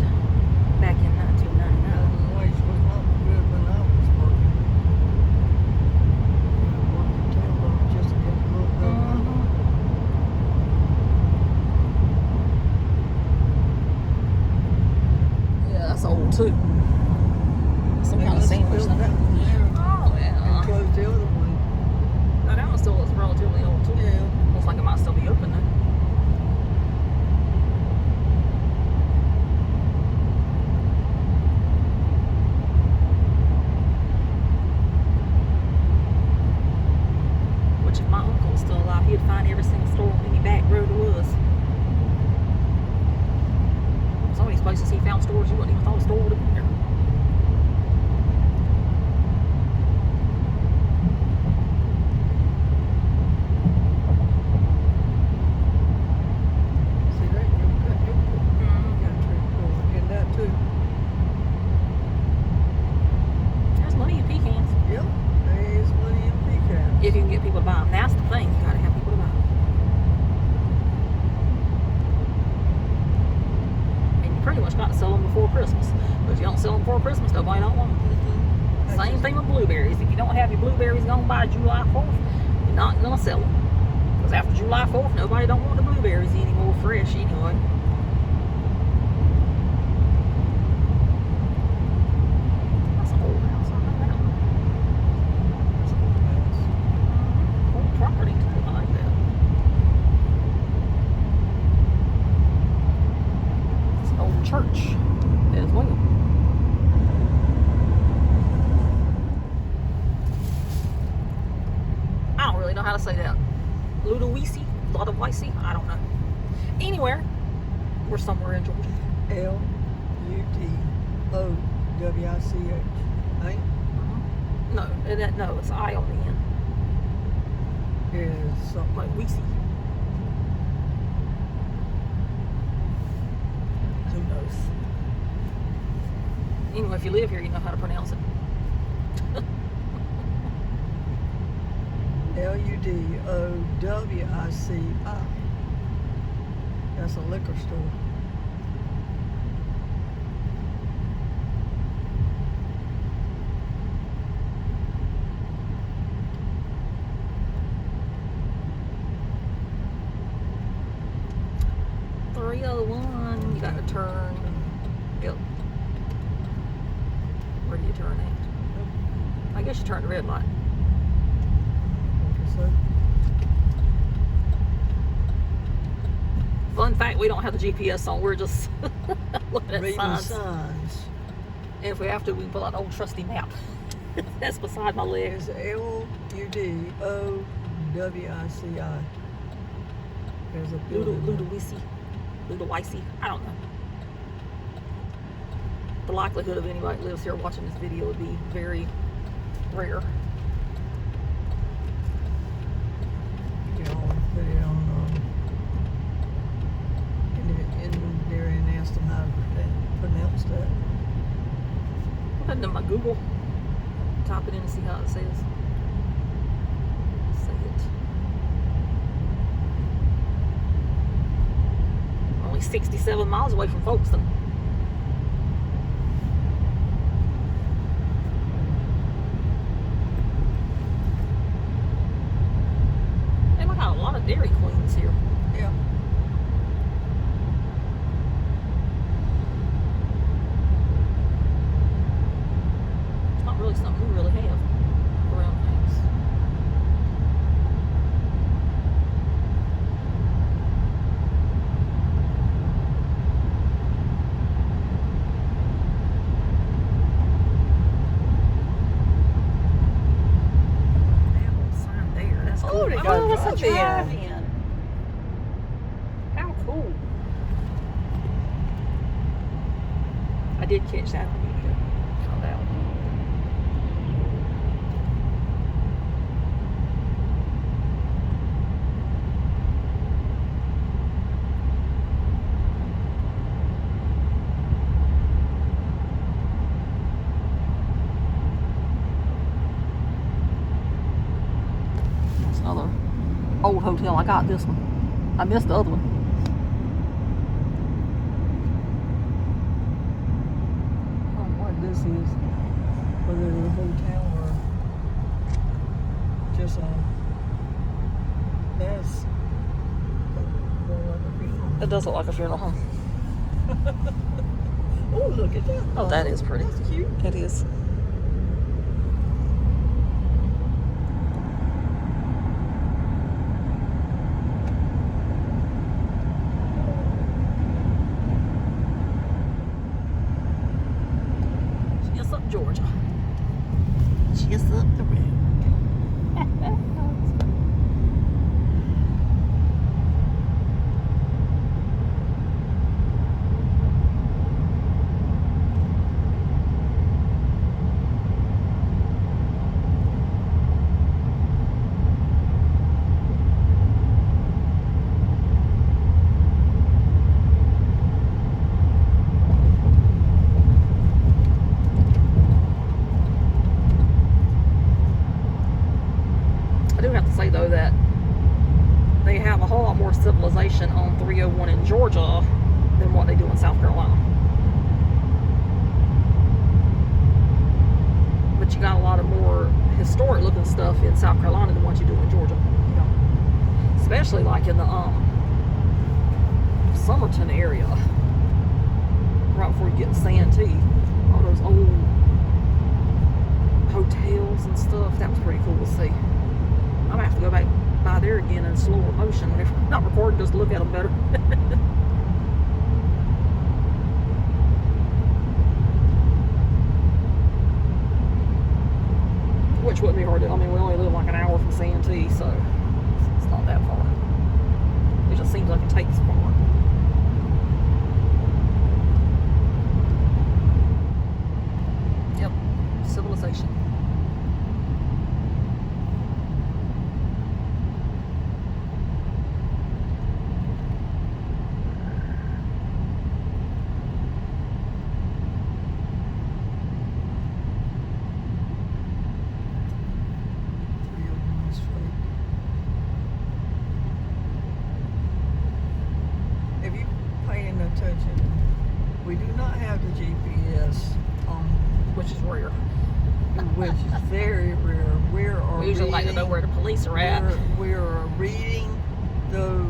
back in 1999. Minimum wage was not good when I was working. I worked in town just to get a little bit of money. Yeah, that's old too. Some They kind of must sandwich. build that one there Oh, and yeah. closed the other one. No, that one still looks relatively old too. Yeah. Looks like it might still be open though. Which if my uncle was still alive, he'd find every single store on any back road there was. Some of these places he found stores you wouldn't even thought a store would have been there. See that? You got country for in that too. There's money in pecans. Yep. There is money in pecans. If you can get people to buy them. That's the thing. You gotta have people to buy them. And you pretty much got to sell them before Christmas. But if you don't sell them before Christmas, nobody don't want them. Same thing with blueberries. If you don't have your blueberries gone by July 4th, you're not gonna sell them. Because after July 4th, nobody don't want the blueberries anymore fresh anyway. That's an old house. I like that one. Old property too. I like that. It's an old church as well. I don't really know how to say that. Ludowisi? Ludowisi? I don't know. Anywhere. We're somewhere in Georgia. Ludowich. Ain't? No, no, it's I on the end. Is something Like Weesey. Who knows? Anyway, if you live here, you know how to pronounce it. Ludowci. That's a liquor store. You got to turn. Yep. Where do you turn at? I guess you turn the red light. So, Fun fact, we don't have the GPS on. We're just looking at reading signs. signs. And if we have to, we can pull out an old trusty map. That's beside my legs. It's Ludowci. There's a building. Ludowisi. Ludwigsi. I don't know. The likelihood of anybody that lives here watching this video would be very rare. You can always put it on in there and ask them how to pronounce that. I've done my Google. Type it in and see how it says. Say it. Only 67 miles away from Folkestone. They might have a lot of Dairy Queens here. Yeah. It's not really something we really have around the house. That little sign there, that's cool. Oh, they got a that's a drive-in. drive-in. How cool. I did catch that on video. Found out. That's another old hotel. I got this one. I missed the other one. I don't know what this is. Whether it's a hotel or just a mess. More like a funeral. It does look like a funeral home. Oh, look at that. Oh, that is pretty. That's cute. It is. Just up Georgia. Just up the road. I do have to say though that they have a whole lot more civilization on 301 in Georgia than what they do in South Carolina. But you got a lot of more historic looking stuff in South Carolina than what you do in Georgia. Yeah. Especially like in the Somerton area. Right before you get to Santee. All those old hotels and stuff. That was pretty cool to see. I'm gonna have to go back by there again in slower motion when they're not recording, just to look at them better. Which wouldn't be hard to, I mean, we only live like an hour from Santee, so it's not that far. It just seems like it takes far. Yep, civilization. If you pay no attention, we do not have the GPS on, Which is rare. which is very rare. We usually like to know where the police are at. We're reading the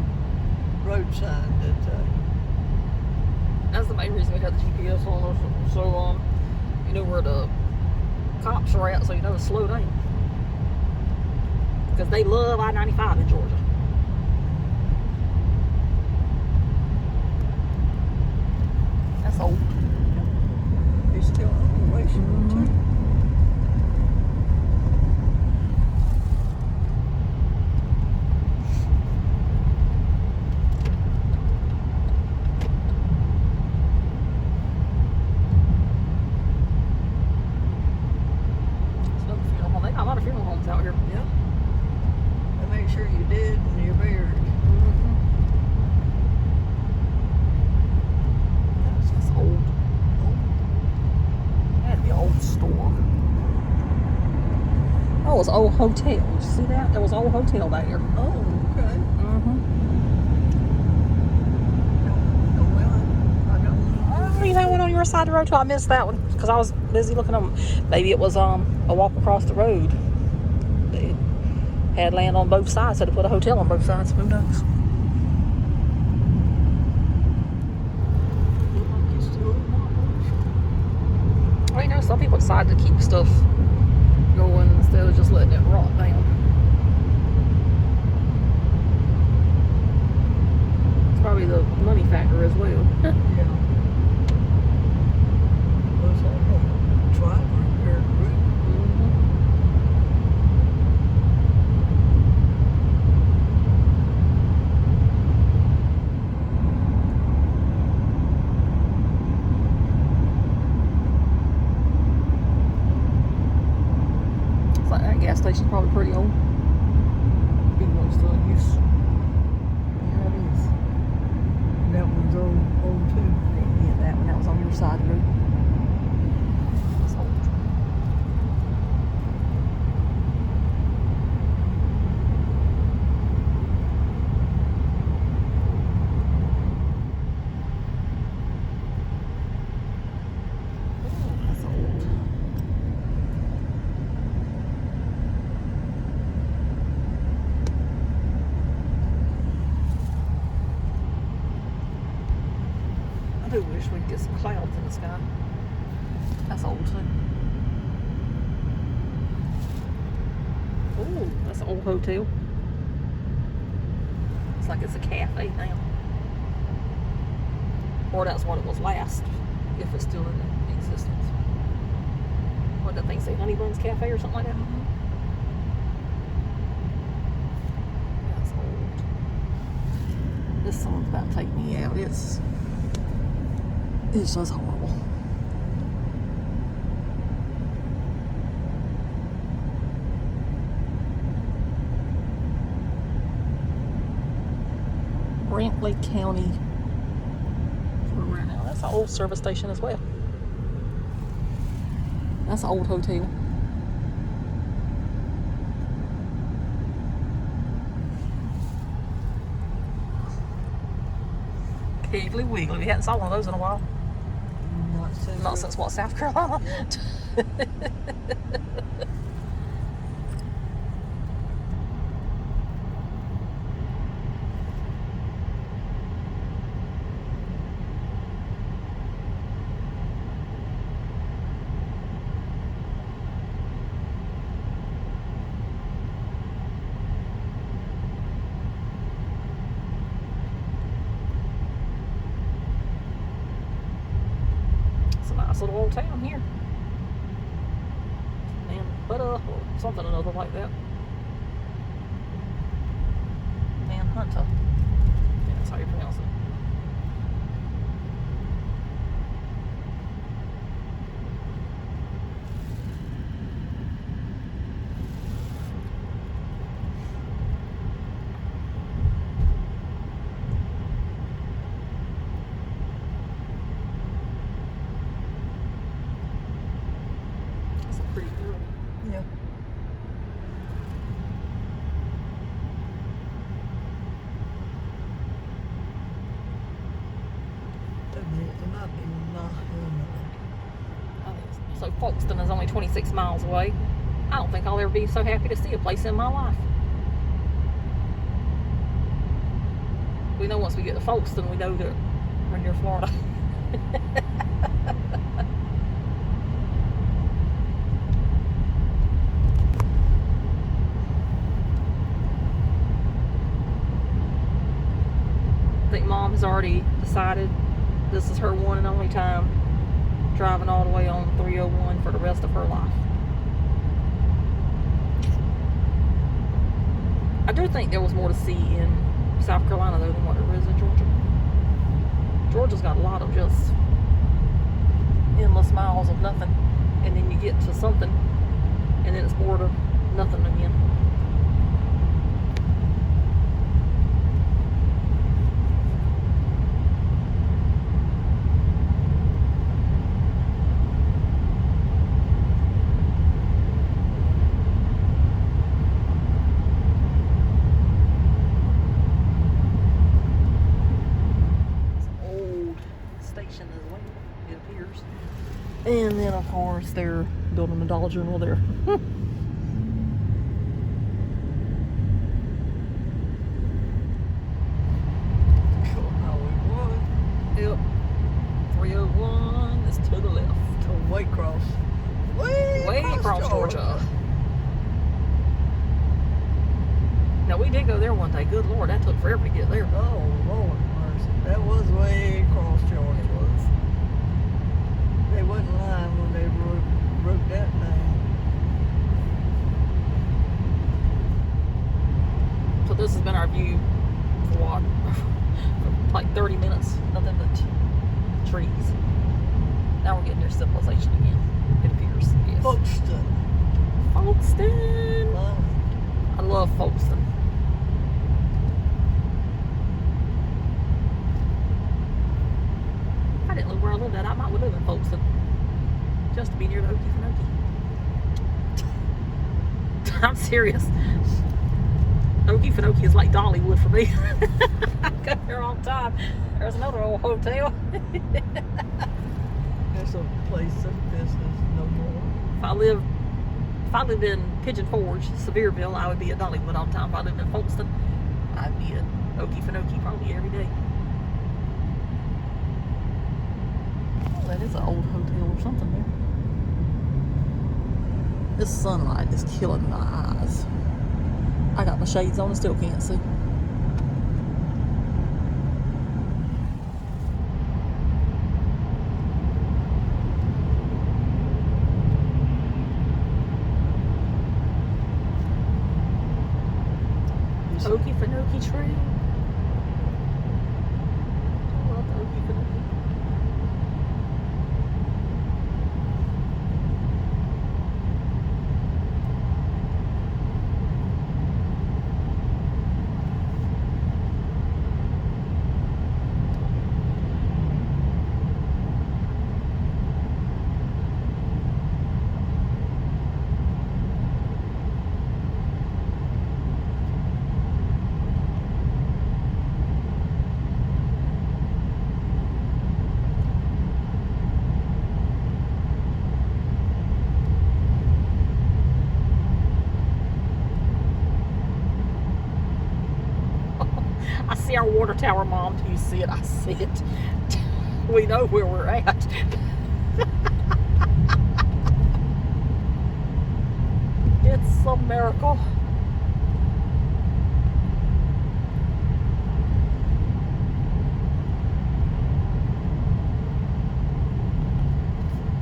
road sign that That's the main reason we have the GPS on us. So, you know where the cops are at, so you know to slow down. Because they love I-95 in Georgia. That's old. it's still operational too. lot of funeral homes out here. Yeah. And make sure you're dead and you're buried. That's just old. That had to be an old store. Oh, it was an old hotel. Did you see that? There was an old hotel back here. Oh, okay. Oh, you had one on your side of the road too. I missed that one because I was busy looking on. Maybe it was a walk across the road. They had land on both sides, so they put a hotel on both sides. Who knows? Well, you know, some people decide to keep stuff going instead of just letting it rot down. It's probably the money factor as well. Yeah. Looks like a driver here. It's like that gas station's probably pretty old. Big one's still in use. Yeah, it is. That one's old too. Yeah, that one. That was on your side of the road. It's old. Oh, that's old. I do wish we'd get some clouds in the sky. That's old too. Oh, that's an old hotel. It's like it's a cafe now. Or that's what it was last, if it's still in existence. What did that thing say? Honeybuns Cafe or something like that? That's old. This song's about to take me out. It's just horrible. Brantley County. Right now, that's an old service station as well. That's an old hotel. Piggly Wiggly. We hadn't saw one of those in a while. Not since what, South Carolina? Yeah. Nice little old town here. Manhunter or something or another like that. Manhunter. Yeah, that's how you pronounce it. Pretty cool. Yeah. So Folkestone is only 26 miles away. I don't think I'll ever be so happy to see a place in my life. We know once we get to Folkestone, we know that we're near Florida. I think Mom has already decided this is her one and only time driving all the way on 301 for the rest of her life. I do think there was more to see in South Carolina though than what there is in Georgia. Georgia's got a lot of just endless miles of nothing, and then you get to something and then it's more to Nothing again. Station as well, it appears. And then, of course, they're building a Dollar General there. Yep. 301 is to the left. To Waycross. Way across Georgia. Now, we did go there one day. Good Lord, that took forever to get there. Oh, Lord mercy. That was way across Georgia. It was. They wasn't lying when they wrote that name. So this has been our view for what? For like 30 minutes. Nothing but trees. Now we're getting near civilization again. It appears. Yes. Folkestone. Folkestone. Lovely. I love Folkestone. If I didn't live where I lived at, I might live in Folkestone. Just to be near the Okefenokee. I'm serious. Okefenokee is like Dollywood for me. I go there all the time. There's another old hotel. That's a place of business no more. If I lived in Pigeon Forge, Sevierville, I would be at Dollywood all the time. If I lived in Folkestone, I'd be at Okefenokee probably every day. Oh, that is an old hotel or something there. This sunlight is killing my eyes. I got my shades on and still can't see. Okefenokee Trail. I love the Okefenokee. I see our water tower, Mom. Do you see it? I see it. We know where we're at. It's a miracle.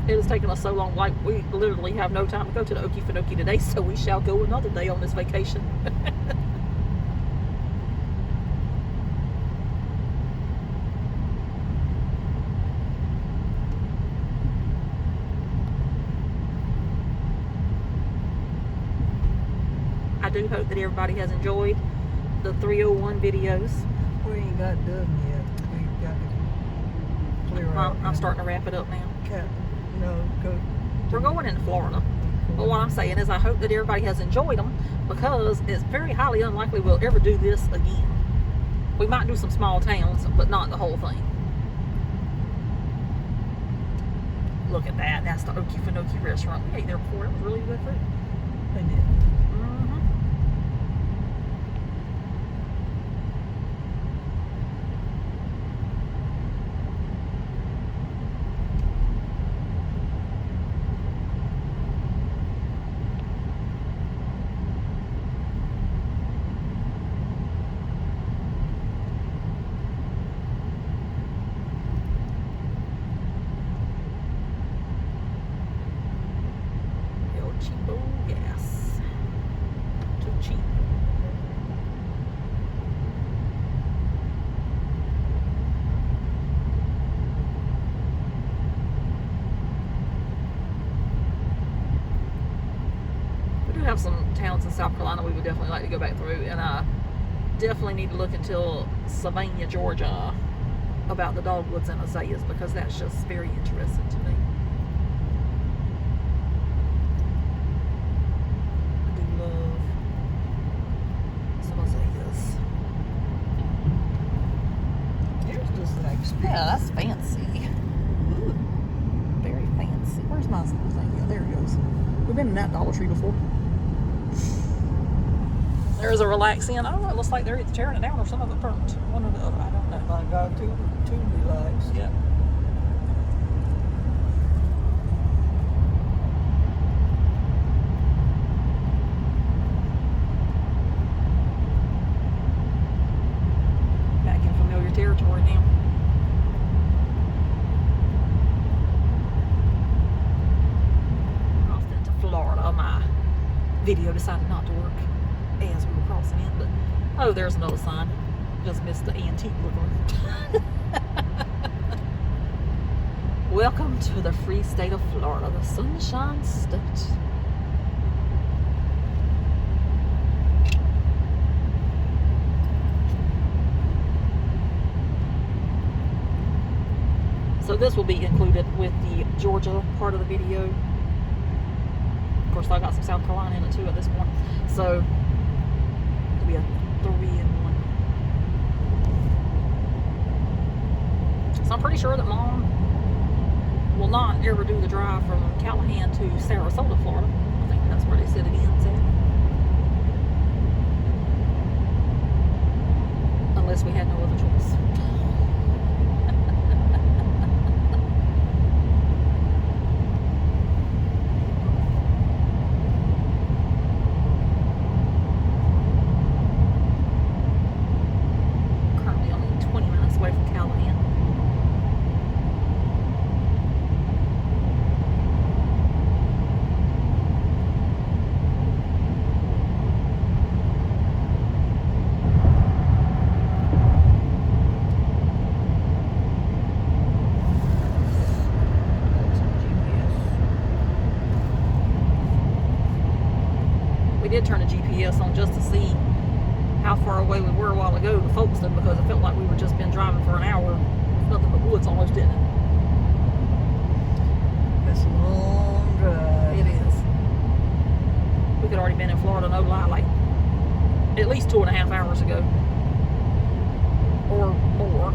It has taken us so long, like we literally have no time to go to the Okefenokee today, so we shall go another day on this vacation. I do hope that everybody has enjoyed the 301 videos. We ain't got done yet. We got to clear out. I'm starting to wrap it up now. Go. We're going into Florida. But what I'm saying is I hope that everybody has enjoyed them, because it's very highly unlikely we'll ever do this again. We might do some small towns, but not the whole thing. Look at that. That's the Okefenokee restaurant. We ate there before. It was really good food. I did. El Cheapo gas. have some towns in South Carolina we would definitely like to go back through, and I definitely need to look into Sylvania, Georgia, about the dogwoods and azaleas, because that's just very interesting to me. I do love some azaleas. Here's just like Yeah, that's fancy. Ooh. Very fancy. Where's my azalea? There it goes. We've been in that Dollar Tree before. There's a relaxing. I don't know. It looks like they're either tearing it down or some of it burnt. One or the other. I don't know. My God, too relaxed. Yep. Back in familiar territory now. Off into Florida. My video decided not to work as we were crossing in, but oh, there's another sign. Just missed the antique looking. Welcome to the free state of Florida, the Sunshine State. So this will be included with the Georgia part of the video. Of course, I got some South Carolina in it too at this point. So it'll be a 3-in-1. So I'm pretty sure that Mom will not ever do the drive from Callahan to Sarasota, Florida. I think that's where they said it ends at. Unless we had no other choice. Currently only 20 minutes away from Callahan. We did turn the GPS on just to see how far away we were a while ago to Folkestone, because it felt like we were just been driving for an hour. Nothing but woods almost, didn't it? It's a long drive. It is. We could already been in Florida, no lie, like at least 2.5 hours ago. Or more.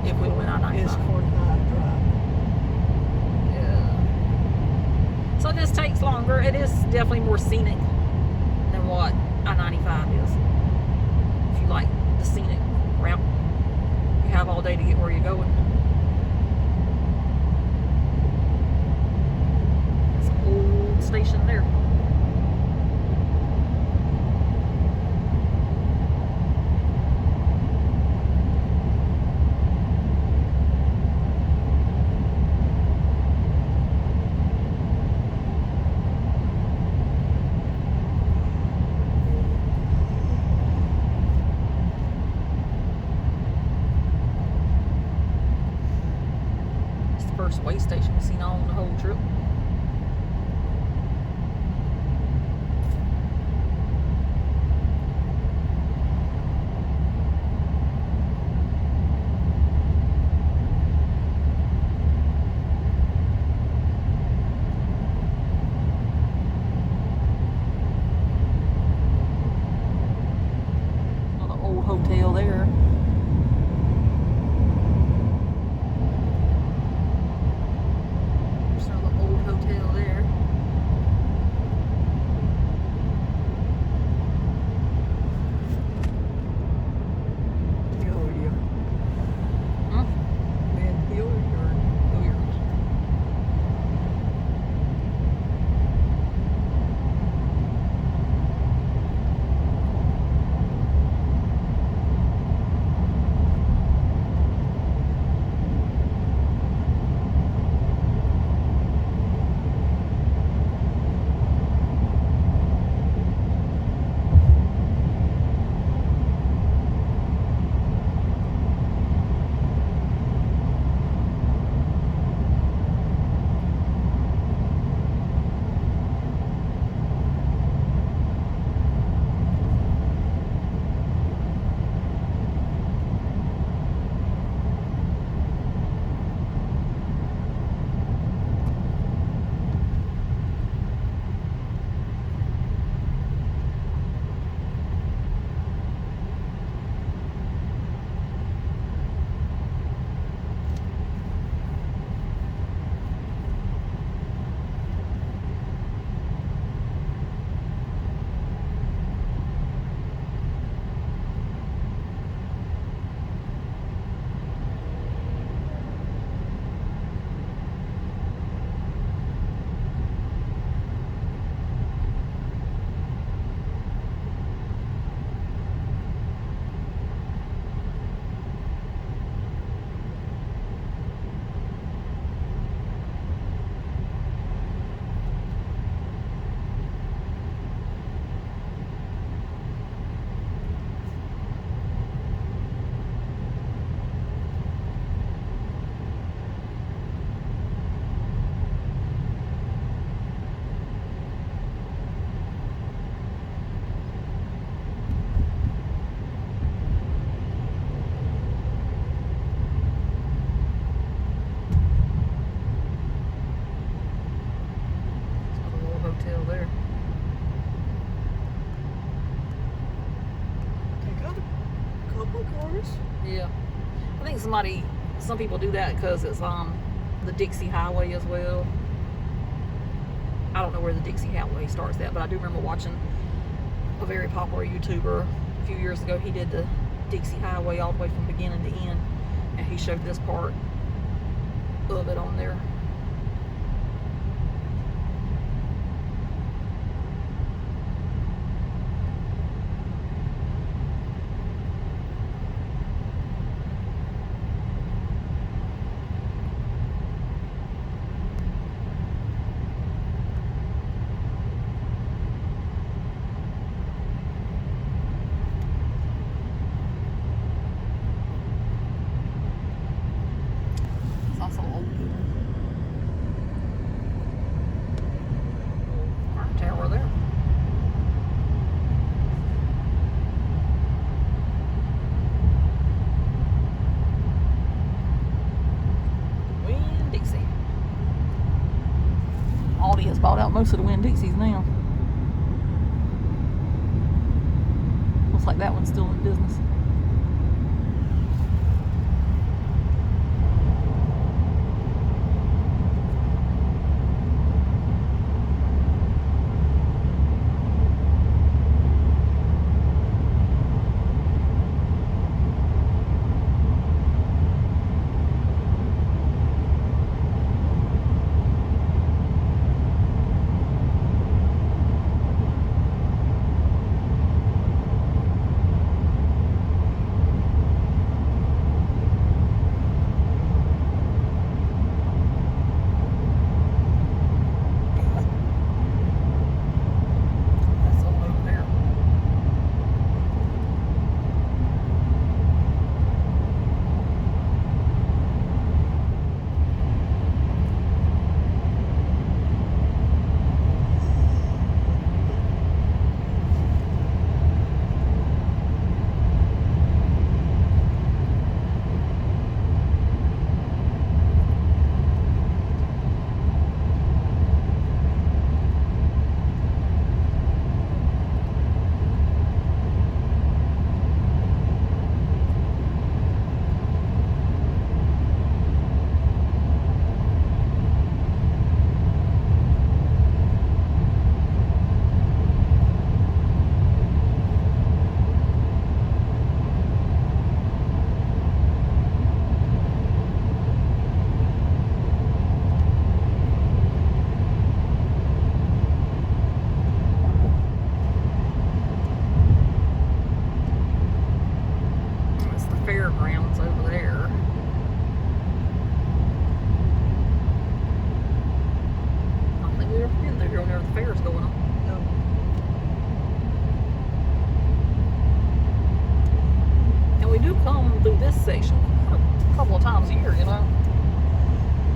If we went on It's 95. 45 drive. Yeah. So this takes longer. It is definitely more scenic than what I-95 is. If you like the scenic route, you have all day to get where you're going. It's an old station there. It's the first way station we've seen on the whole trip. Another old hotel there. There's another old hotel there. They got a couple cars. Yeah. I think some people do that because it's the Dixie Highway as well. I don't know where the Dixie Highway starts at, but I do remember watching a very popular YouTuber a few years ago. He did the Dixie Highway all the way from beginning to end, and he showed this part of it on there. It's also old. Farm tower there. Winn-Dixie. Aldi has bought out most of the Winn-Dixies now. Looks like that one's still in business. That's all over there. It's the fairgrounds over there. I don't think we've ever been through here whenever the fair's going on. No. And we do come through this section a couple of times a year, you know.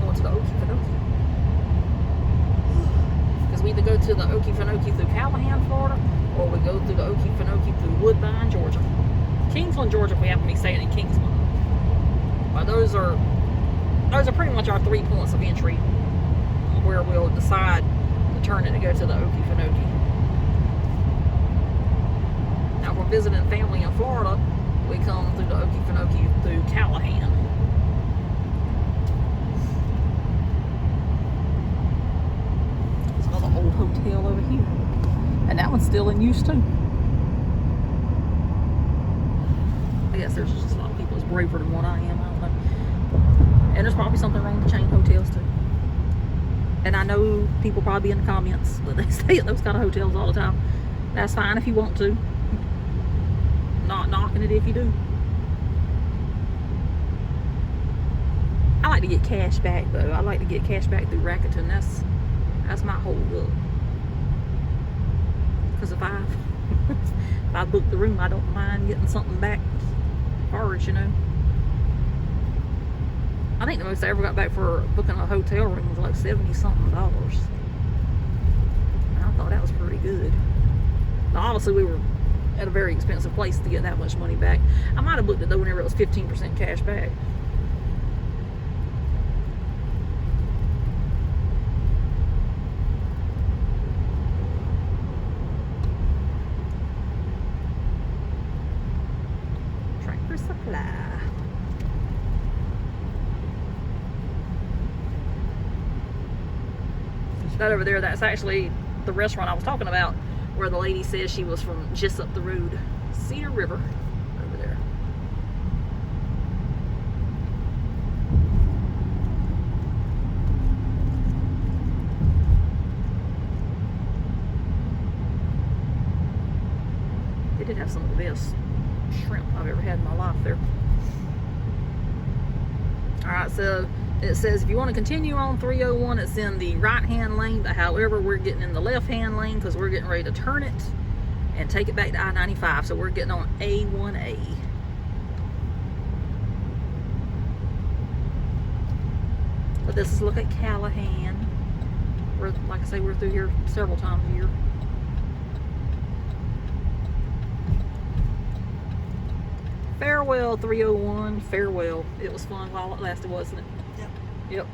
Going to the Okefenokee. Because we either go to the Okefenokee through Callahan, Florida, or we go through the Okefenokee through Woodbine, Georgia. Kingsland, Georgia, if we happen to be staying in Kingsland. But those are pretty much our 3 points of entry where we'll decide to turn it to go to the Okefenokee. Now, if we're visiting family in Florida, we come through the Okefenokee through Callahan. There's another old hotel over here. And that one's still in use too. I guess there's just a lot of people that's braver than what I am. I don't know. And there's probably something wrong with chain hotels too. And I know people probably in the comments that they stay at those kind of hotels all the time. That's fine if you want to. Not knocking it if you do. I like to get cash back though. I like to get cash back through Rakuten. That's my hold up. Because if I book the room, I don't mind getting something back first, you know. I think the most I ever got back for booking a hotel room was like $70-something. And I thought that was pretty good. Now, obviously, we were at a very expensive place to get that much money back. I might have booked it though whenever it was 15% cash back. Supply. That over there, that's actually the restaurant I was talking about, where the lady says she was from just up the road. Cedar River over there. They did have some of the best shrimp I've ever had in my life there. Alright, so it says if you want to continue on 301, it's in the right hand lane, but however, we're getting in the left hand lane because we're getting ready to turn it and take it back to I-95. So we're getting on A1A. But this is look at Callahan. We're, like I say, we're through here several times a year. Farewell 301, farewell. It was fun while it lasted, wasn't it? Yep.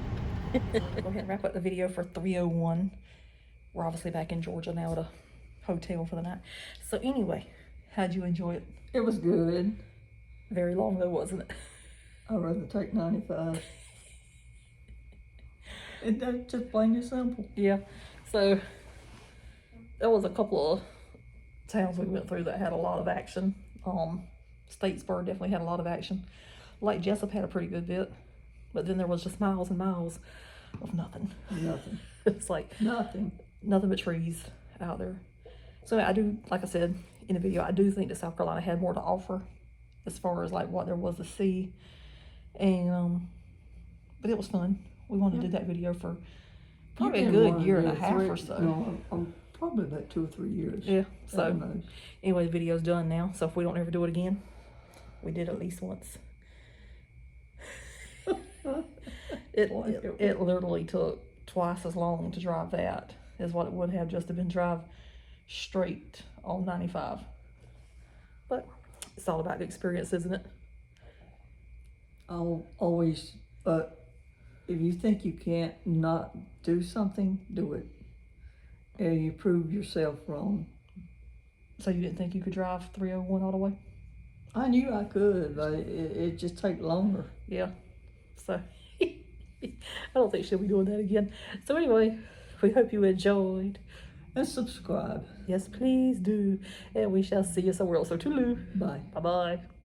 Go ahead and wrap up the video for 301. We're obviously back in Georgia now at a hotel for the night. So anyway, how'd you enjoy it? It was good. Very long though, wasn't it? I'd rather take 95. That's just plain and simple. Yeah. So there was a couple of towns we went through that had a lot of action. Statesboro definitely had a lot of action. Lake Jessup had a pretty good bit, but then there was just miles and miles of nothing. Nothing. It's like Nothing. nothing but trees out there. So I do, like I said in the video, I do think that South Carolina had more to offer as far as like what there was to see. And but it was fun. We wanted to do that video for probably a good year and a half or so. No, I'm probably about 2 or 3 years. Yeah. So At most. anyway, the video's done now. So if we don't ever do it again, we did at least once. It literally took twice as long to drive that as what it would have just to been drive straight on 95. But it's all about the experience, isn't it? I'll always, but if you think you can't not do something, do it. And you prove yourself wrong. So you didn't think you could drive 301 all the way? I knew I could, but it just take longer. Yeah. So I don't think she'll be doing that again. So anyway, we hope you enjoyed. And subscribe. Yes, please do. And we shall see you somewhere else. So toodaloo. Bye. Bye-bye.